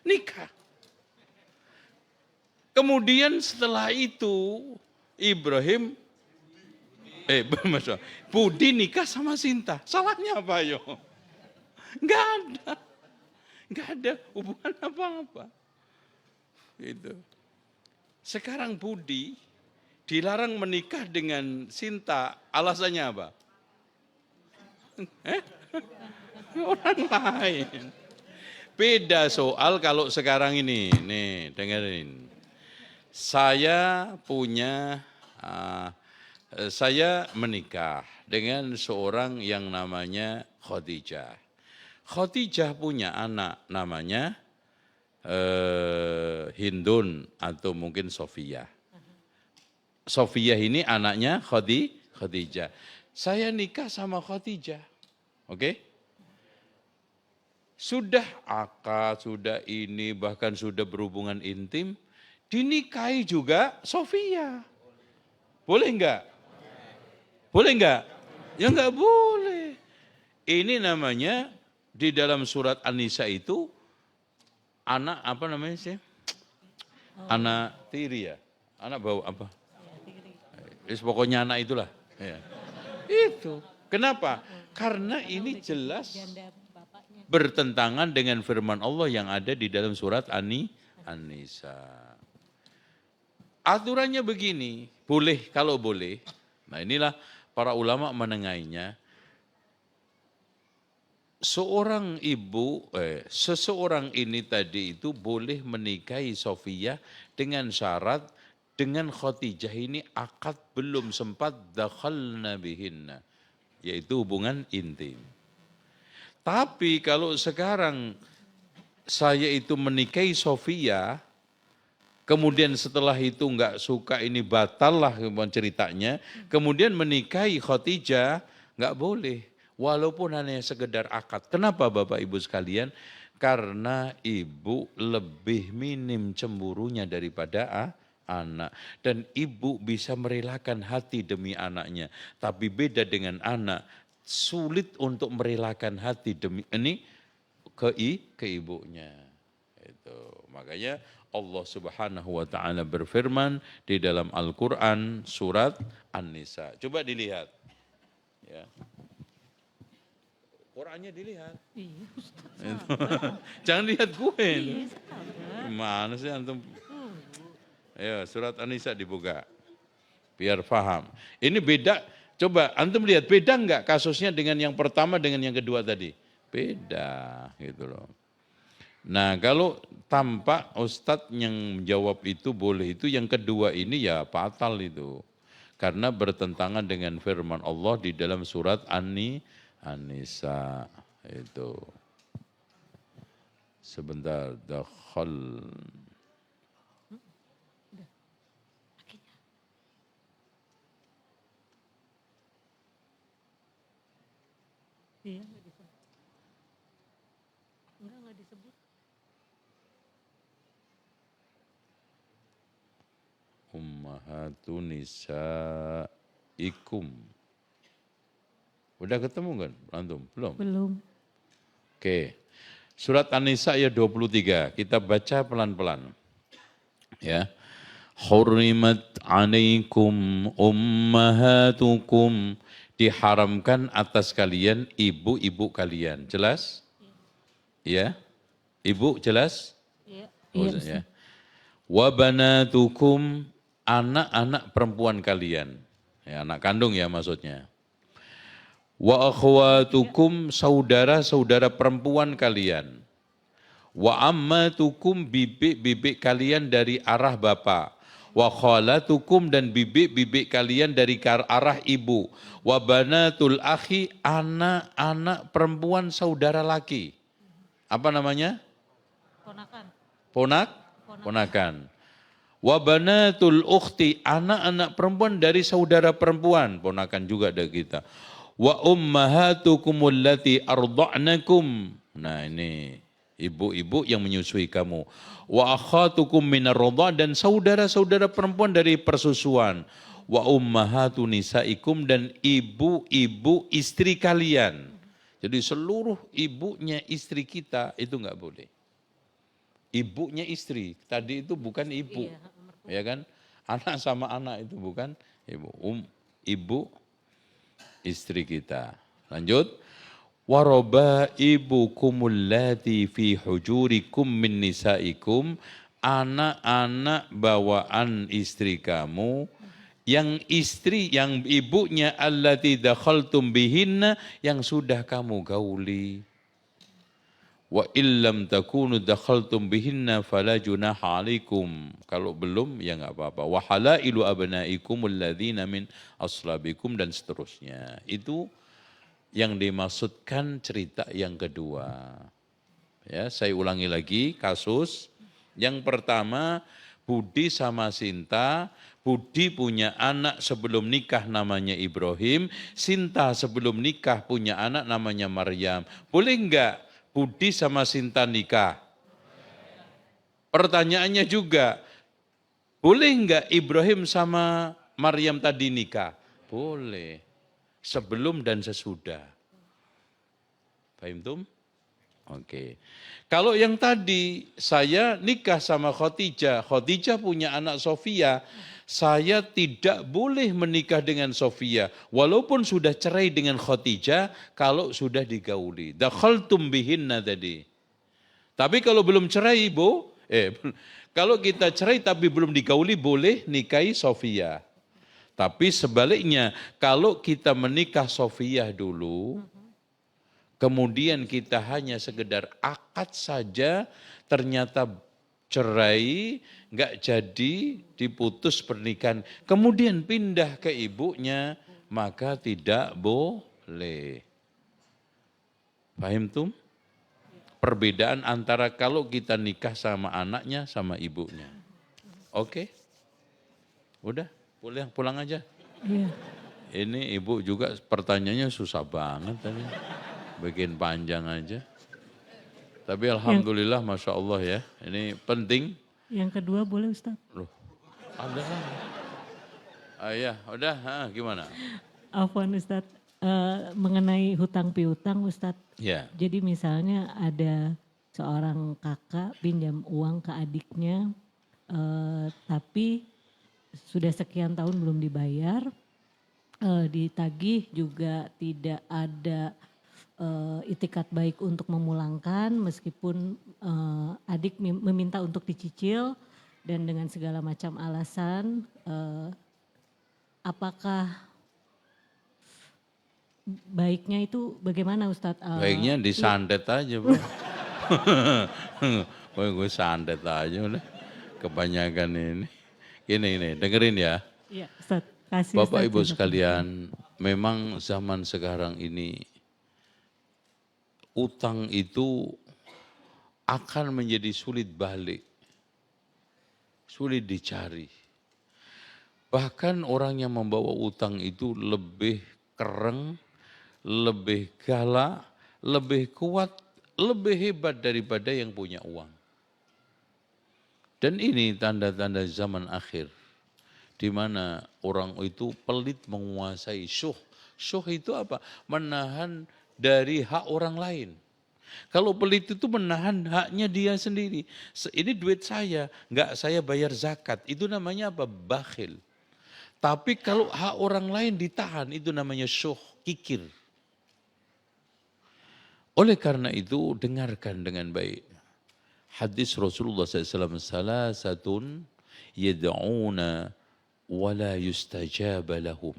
Nikah. Kemudian setelah itu Ibrahim Budi nikah sama Sinta. Salahnya apa yo? Enggak ada hubungan apa-apa. Gitu. Sekarang Budi dilarang menikah dengan Sinta, alasannya apa? Orang lain. Beda soal kalau sekarang ini, nih dengerin. Saya menikah dengan seorang yang namanya Khadijah. Khadijah punya anak namanya Hindun atau mungkin Sofia. Sofia ini anaknya Khadijah. Saya nikah sama Khadijah. Oke? Sudah akad, sudah ini, bahkan sudah berhubungan intim. Dinikahi juga Sofia. Boleh enggak? Boleh enggak? Ya enggak boleh. Ini namanya di dalam surat An-Nisa itu anak apa namanya sih? Anak tiri ya? Anak bau apa? Pokoknya anak itulah. Ya. Itu. Kenapa? Karena ini jelas bertentangan dengan firman Allah yang ada di dalam surat An-Nisa. Aturannya begini, boleh kalau boleh. Nah inilah para ulama menengahinya. Seseorang ini tadi itu boleh menikahi Sofia dengan syarat dengan Khadijah ini akad belum sempat dakhalna bihinna, yaitu hubungan intim. Tapi kalau sekarang saya itu menikahi Sofia, kemudian setelah itu enggak suka, ini batal lah ceritanya, kemudian menikahi Khadijah, enggak boleh. Walaupun hanya sekedar akad. Kenapa Bapak Ibu sekalian? Karena ibu lebih minim cemburunya daripada anak. Dan ibu bisa merelakan hati demi anaknya. Tapi beda dengan anak, sulit untuk merelakan hati demi ini ke ibunya. Itu. Makanya Allah Subhanahu wa taala berfirman di dalam Al-Qur'an surat An-Nisa. Coba dilihat. Ya. Qurannya dilihat. Iya, Ustaz. Jangan lihat gue. Iya, sabar. Mana sih antum? Ayo surat An-Nisa dibuka. Biar paham. Ini beda. Coba antum lihat beda enggak kasusnya dengan yang pertama dengan yang kedua tadi? Beda gitu loh. Nah kalau tampak Ustadz yang menjawab itu boleh, itu yang kedua ini ya fatal itu. Karena bertentangan dengan firman Allah di dalam surat An-Nisa itu. Sebentar, dakhal. Iya, enggak disebut. Enggak disebut. Ummahatu nisaikum. Udah ketemu kan antum? Belum? Belum. Oke. Surat An-Nisa ayat 23. Kita baca pelan-pelan. Ya. Hurrimat alaikum ummahatukum. Diharamkan atas kalian ibu-ibu kalian. Jelas? Ya. Ibu jelas? Iya. Oh, Iya, ya. Wa banatukum, anak-anak perempuan kalian. Ya, anak kandung ya maksudnya. Wa akhwatukum, saudara-saudara perempuan kalian. Wa ammatukum, bibik-bibik kalian dari arah bapak. Wa khalatukum, dan bibik-bibik kalian dari arah ibu. Wa banatul akhi, anak-anak perempuan saudara laki. Apa namanya? Ponakan. Ponakan. Wa banatul ukhti, anak-anak perempuan dari saudara perempuan, ponakan juga dari kita. Wa ummahatukumul lati arda'nakum. Nah ini ibu-ibu yang menyusui kamu. Wa akhatukum minar radha, dan saudara-saudara perempuan dari persusuan. Wa ummahatu nisaikum, dan ibu-ibu istri kalian. Jadi seluruh ibunya istri kita itu enggak boleh. Ibunya istri, tadi itu bukan ibu. Iya, ya kan? Anak sama anak itu bukan ibu. Ibu istri kita. Lanjut. Warabaibukumul lati fi hujurikum min nisaikum, anak-anak bawaan istri kamu, yang istri, yang ibunya allati dakhaltum bihinna, yang sudah kamu gauli. Wa illam takunu dakhaltum bihinna fala junaha alaikum. Kalau belum ya enggak apa-apa. Wa halailu abnaikum alladzina min aslabikum, dan seterusnya. Itu yang dimaksudkan cerita yang kedua. Ya, saya ulangi lagi kasus. Yang pertama, Budi sama Sinta. Budi punya anak sebelum nikah namanya Ibrahim. Sinta sebelum nikah punya anak namanya Maryam. Boleh enggak Budi sama Sinta nikah? Pertanyaannya juga, boleh enggak Ibrahim sama Maryam tadi nikah? Boleh. Sebelum dan sesudah. Paham tum? Oke. Kalau yang tadi saya nikah sama Khadijah, Khadijah punya anak Sofia, saya tidak boleh menikah dengan Sofia walaupun sudah cerai dengan Khadijah kalau sudah digauli. Dakhaltum bihinna tadi. Tapi kalau belum cerai, kalau kita cerai tapi belum digauli boleh nikahi Sofia. Tapi sebaliknya kalau kita menikah Sofia dulu, kemudian kita hanya sekedar akad saja, ternyata cerai, nggak jadi, diputus pernikahan, kemudian pindah ke ibunya, maka tidak boleh. Paham tuh? Perbedaan antara kalau kita nikah sama anaknya, sama ibunya. Oke? Udah, pulang aja. Iya. Ini ibu juga pertanyaannya susah banget tadi. Bikin panjang aja. Tapi alhamdulillah Masya Allah ya. Ini penting. Yang kedua boleh Ustaz? Loh, ada kan? Ya, udah, gimana? Afwan Ustaz, mengenai hutang piutang Ustaz. Ya. Jadi misalnya ada seorang kakak pinjam uang ke adiknya, tapi sudah sekian tahun belum dibayar, ditagih juga tidak ada itikat baik untuk memulangkan meskipun adik meminta untuk dicicil dan dengan segala macam alasan, apakah baiknya itu bagaimana Ustadz? Baiknya disandet aja bro. Gue sandet aja udah. Kebanyakan ini. Ini dengerin ya. Iya Ustadz, kasih Bapak Ustadz Ibu juga. sekalian, memang zaman sekarang ini utang itu akan menjadi sulit balik. Sulit dicari. Bahkan orang yang membawa utang itu lebih kereng, lebih galak, lebih kuat, lebih hebat daripada yang punya uang. Dan ini tanda-tanda zaman akhir. Di mana orang itu pelit menguasai syuh. Syuh itu apa? Menahan dari hak orang lain. Kalau pelit itu menahan haknya dia sendiri. Ini duit saya, enggak saya bayar zakat. Itu namanya apa? Bakhil. Tapi kalau hak orang lain ditahan, itu namanya syuh, kikir. Oleh karena itu, dengarkan dengan baik. Hadis Rasulullah SAW, salasatun yad'una wala yustajaba lahum.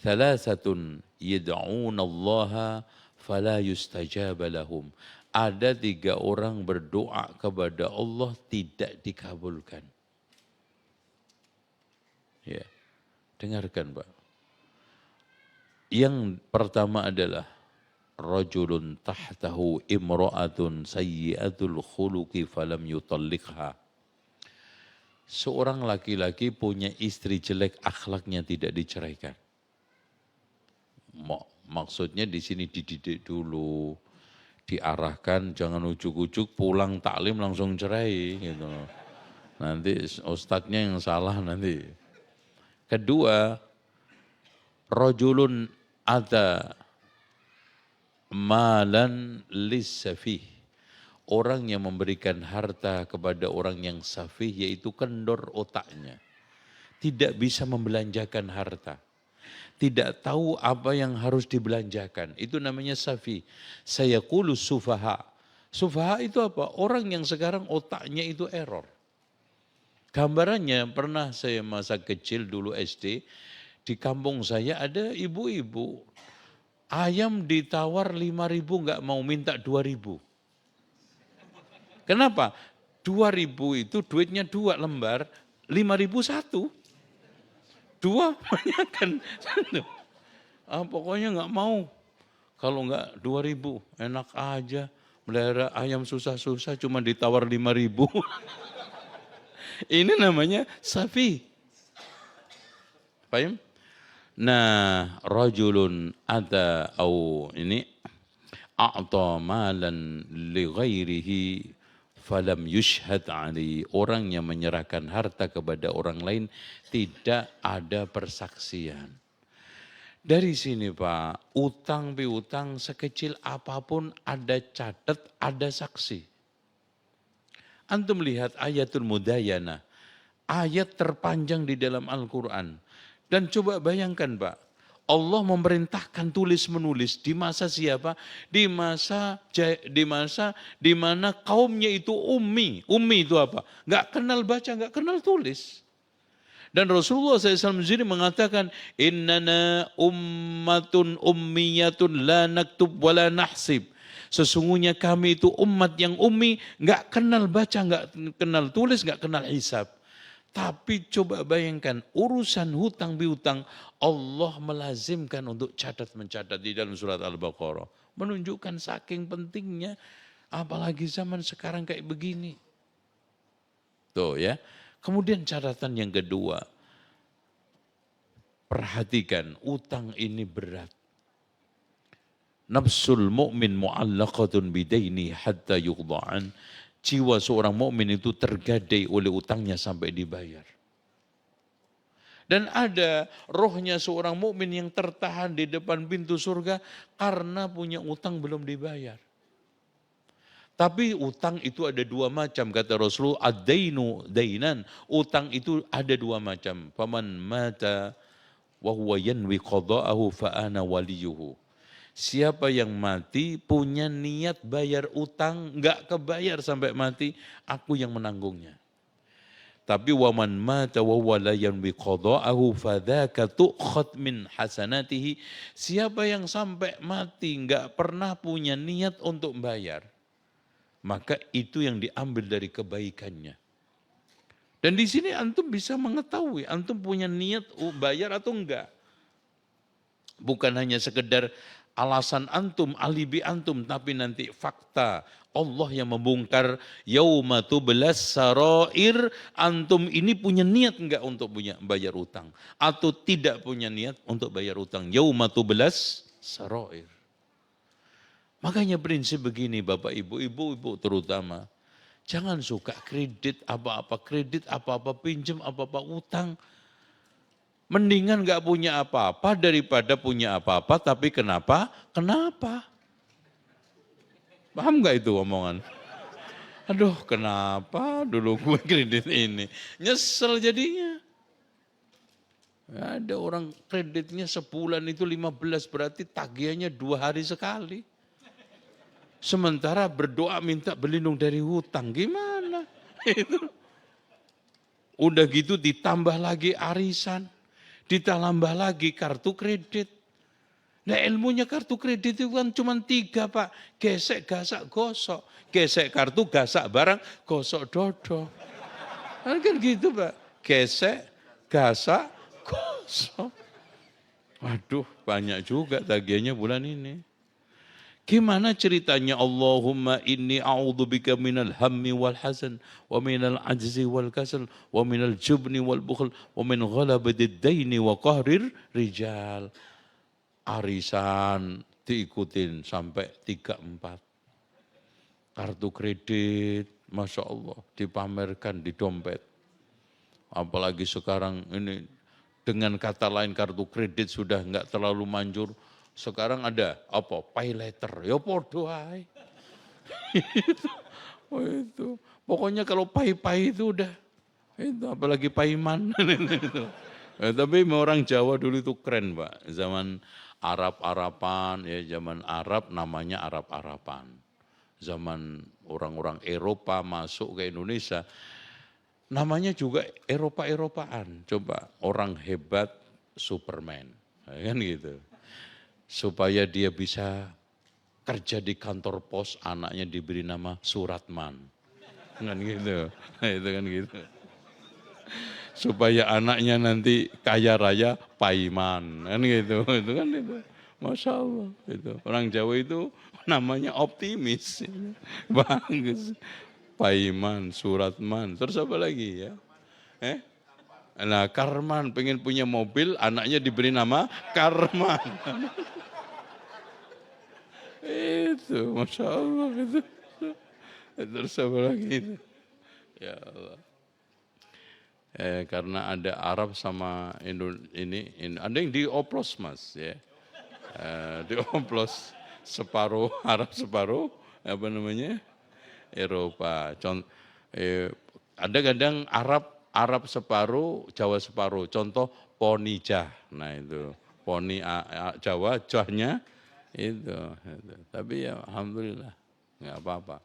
Thalathatun yad'una Allah fala yustajaba lahum. Ada 3 orang berdoa kepada Allah tidak dikabulkan. Ya, dengarkan Pak. Yang pertama adalah rajulun tahtahu imra'atun sayyi'atul khuluqi falam yutalliqha. Seorang laki-laki punya istri jelek, akhlaknya tidak diceraikan. Maksudnya di sini dididik dulu, diarahkan, jangan ujuk-ujuk pulang taklim langsung cerai gitu. Nanti ustadznya yang salah nanti. Kedua, rajulun ada malan lissafih. Orang yang memberikan harta kepada orang yang safih, yaitu kendor otaknya. Tidak bisa membelanjakan harta. Tidak tahu apa yang harus dibelanjakan. Itu namanya safih. Sayaqulu sufaha. Sufaha itu apa? Orang yang sekarang otaknya itu error. Gambarannya pernah saya masa kecil dulu SD. Di kampung saya ada ibu-ibu. Ayam ditawar 5.000 nggak mau, minta 2.000. Kenapa? 2.000 itu duitnya 2 lembar, 5.000 1. 2 banyak kan. Pokoknya nggak mau. Kalau nggak 2.000, enak aja. Melihara ayam susah-susah cuma ditawar 5.000. Ini namanya safi. Paham? Nah, rajulun ada au ini a'ta malan li ghairihi falam yushhad ali. Orang yang menyerahkan harta kepada orang lain tidak ada persaksian. Dari sini Pak, utang piutang sekecil apapun ada catat, ada saksi. Antum lihat ayatul mudayana, ayat terpanjang di dalam Al-Quran. Dan coba bayangkan Pak, Allah memerintahkan tulis menulis di masa siapa? Di mana kaumnya itu ummi. Ummi itu apa? Enggak kenal baca, enggak kenal tulis. Dan Rasulullah SAW sendiri mengatakan, innana ummatun ummiyatun la naktub wa la nahsib. Sesungguhnya kami itu umat yang ummi, enggak kenal baca, enggak kenal tulis, enggak kenal hisab. Tapi coba bayangkan, urusan hutang piutang, Allah melazimkan untuk catat mencatat di dalam surat Al-Baqarah. Menunjukkan saking pentingnya, apalagi zaman sekarang kayak begini. Tuh ya. Kemudian catatan yang kedua, perhatikan utang ini berat. Nafsul mu'min mu'allaqatun bidaini hatta yuqda'an. Jiwa seorang mukmin itu tergadai oleh utangnya sampai dibayar. Dan ada rohnya seorang mukmin yang tertahan di depan pintu surga karena punya utang belum dibayar. Tapi utang itu ada dua macam, kata Rasulullah, ad-dainu dainan. Utang itu ada dua macam. Faman mata wa huwa yanwi qada'ahu fa ana waliyuhu. Siapa yang mati punya niat bayar utang, enggak kebayar sampai mati, aku yang menanggungnya. Tapi waman mata wa huwa la yanwi qada'ahu fa dzaka tu'khad min hasanatihi. Siapa yang sampai mati enggak pernah punya niat untuk bayar, maka itu yang diambil dari kebaikannya. Dan di sini antum bisa mengetahui antum punya niat bayar atau enggak. Bukan hanya sekedar alasan antum, alibi antum, tapi nanti fakta Allah yang membongkar yauma tublas sarair, antum ini punya niat enggak untuk punya bayar utang atau tidak punya niat untuk bayar utang. Yauma tublas sarair. Makanya prinsip begini Bapak Ibu, ibu-ibu terutama, jangan suka kredit apa-apa pinjam apa-apa utang. Mendingan gak punya apa-apa daripada punya apa-apa tapi kenapa? Paham gak itu omongan? Aduh kenapa dulu gue kredit ini? Nyesel jadinya. Ada orang kreditnya sebulan itu 15 berarti tagihannya 2 hari sekali. Sementara berdoa minta berlindung dari hutang, gimana? Udah gitu ditambah lagi arisan. Ditambah lagi kartu kredit. Nah ilmunya kartu kredit itu kan cuma 3 Pak. Gesek, gasak, gosok. Gesek kartu, gasak barang, gosok dodol. Kan gitu Pak. Gesek, gasak, gosok. Waduh banyak juga tagihannya bulan ini. Gimana ceritanya? Allahumma inni a'udzubika minal hammi wal hazan wa minal ajzi wal kasal wa minal jubni wal bukhl wa min ghalabadid daini wa qahrir rijal. Arisan diikutin sampai 3-4. Kartu kredit, Masya Allah, dipamerkan di dompet. Apalagi sekarang ini dengan kata lain kartu kredit sudah enggak terlalu manjur. Sekarang ada apa? Pay letter. Ya podo ae. itu. Pokoknya kalau pay itu udah itu apalagi payman itu. Tapi orang Jawa dulu itu keren, Pak. Zaman Arab-Arapan ya, zaman Arab namanya Arab-Arapan. Zaman orang-orang Eropa masuk ke Indonesia namanya juga Eropa-Eropaan. Coba orang hebat Superman. Kan gitu. Supaya dia bisa kerja di kantor pos, anaknya diberi nama Suratman. Kan gitu. Itu kan gitu. Supaya anaknya nanti kaya raya Paiman. Kan gitu. Itu kan itu. Masya Allah. Itu. Orang Jawa itu namanya optimis. Bagus. Paiman, Suratman. Terus apa lagi ya? Nah Karman pengen punya mobil, anaknya diberi nama Karman. Itu, Masya Allah itu. Terus apa lagi itu? Ya Allah. karena ada Arab sama ada yang dioplos Mas ya. Dioplos separuh Arab separuh apa namanya Eropa. Ada kadang Arab separuh, Jawa separuh. Contoh Ponijah. Nah itu Poni Jawa, Jahnya itu. Tapi ya alhamdulillah nggak apa-apa.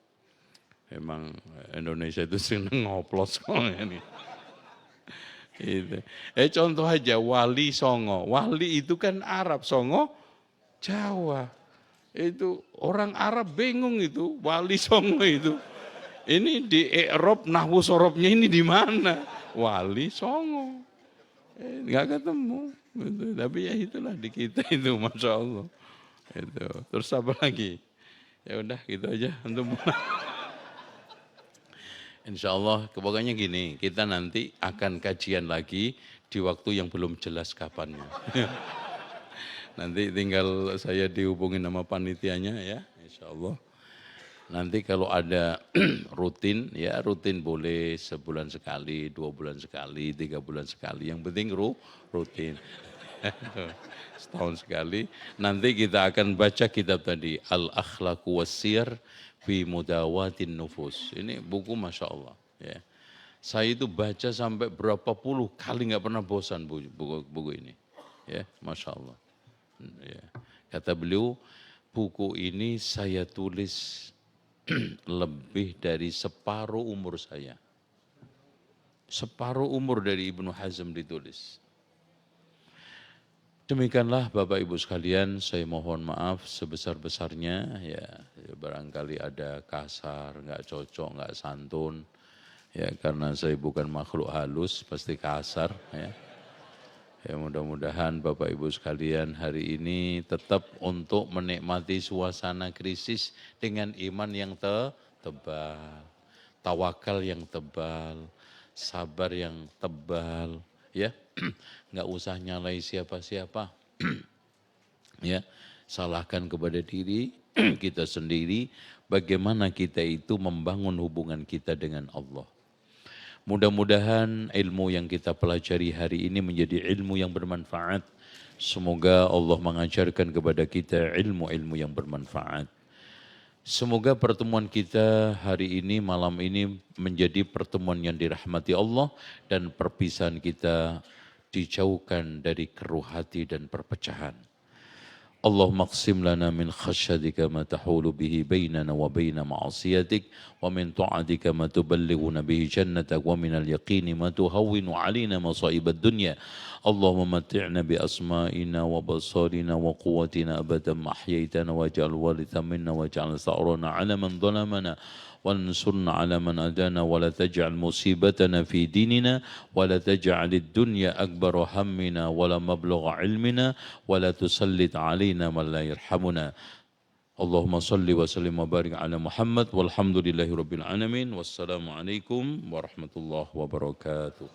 Emang Indonesia itu seneng ngoplos kok ini. Itu. Contoh aja Wali Songo. Wali itu kan Arab, Songo Jawa. Itu orang Arab bingung itu, Wali Songo itu. Ini di Eropa nahwu sorobnya ini di mana? Wali Songo. Nggak ketemu. Gitu. Tapi ya itulah di kita itu, Masya Allah. Itu. Terus apa lagi? Ya udah gitu aja untuk Insya Allah, pokoknya gini, kita nanti akan kajian lagi di waktu yang belum jelas kapannya. Nanti tinggal saya dihubungin sama panitianya ya, insya Allah. Nanti kalau ada rutin, ya rutin boleh sebulan sekali, 2 bulan sekali, 3 bulan sekali. Yang penting rutin. Setahun sekali. Nanti kita akan baca kitab tadi, Al-Akhlaqu Wassiyar fi Mudawatin Nufus. Ini buku Masya Allah. Ya. Saya itu baca sampai berapa puluh kali nggak pernah bosan buku ini. Ya, Masya Allah. Ya. Kata beliau, buku ini saya tulis lebih dari separuh umur saya. Separuh umur dari Ibnu Hazm ditulis. Demikianlah Bapak Ibu sekalian, saya mohon maaf sebesar-besarnya ya barangkali ada kasar, nggak cocok, nggak santun ya karena saya bukan makhluk halus pasti kasar ya. Ya mudah-mudahan Bapak Ibu sekalian hari ini tetap untuk menikmati suasana krisis dengan iman yang tebal, tawakal yang tebal, sabar yang tebal, ya nggak usah nyalai siapa-siapa, ya salahkan kepada diri kita sendiri, bagaimana kita itu membangun hubungan kita dengan Allah. Mudah-mudahan ilmu yang kita pelajari hari ini menjadi ilmu yang bermanfaat. Semoga Allah mengajarkan kepada kita ilmu-ilmu yang bermanfaat. Semoga pertemuan kita hari ini, malam ini menjadi pertemuan yang dirahmati Allah dan perpisahan kita dijauhkan dari keruh hati dan perpecahan. Allahumma qsim lana min khasyatika ma tahulu bihi bainana wa baina ma'asiyatik wa min ta'atika ma tuballighuna bihi jannatak wa min al-yaqini ma tuhawwinu alaina masa'ibad dunya. Allahumma matti'na bi asma'ina wa basarina wa quwwatina abadan ma ahyaytana waj'al waritha minna waj'al tha'rana 'ala man dhalamana وانصرنا على من أدانا ولا تجعل مصيبتنا في ديننا ولا تجعل الدنيا أكبر همنا ولا مبلغ علمنا ولا تسلط علينا من لا يرحمنا اللهم صل وسلم وبارك على محمد والحمد لله رب العالمين والسلام عليكم ورحمة الله وبركاته.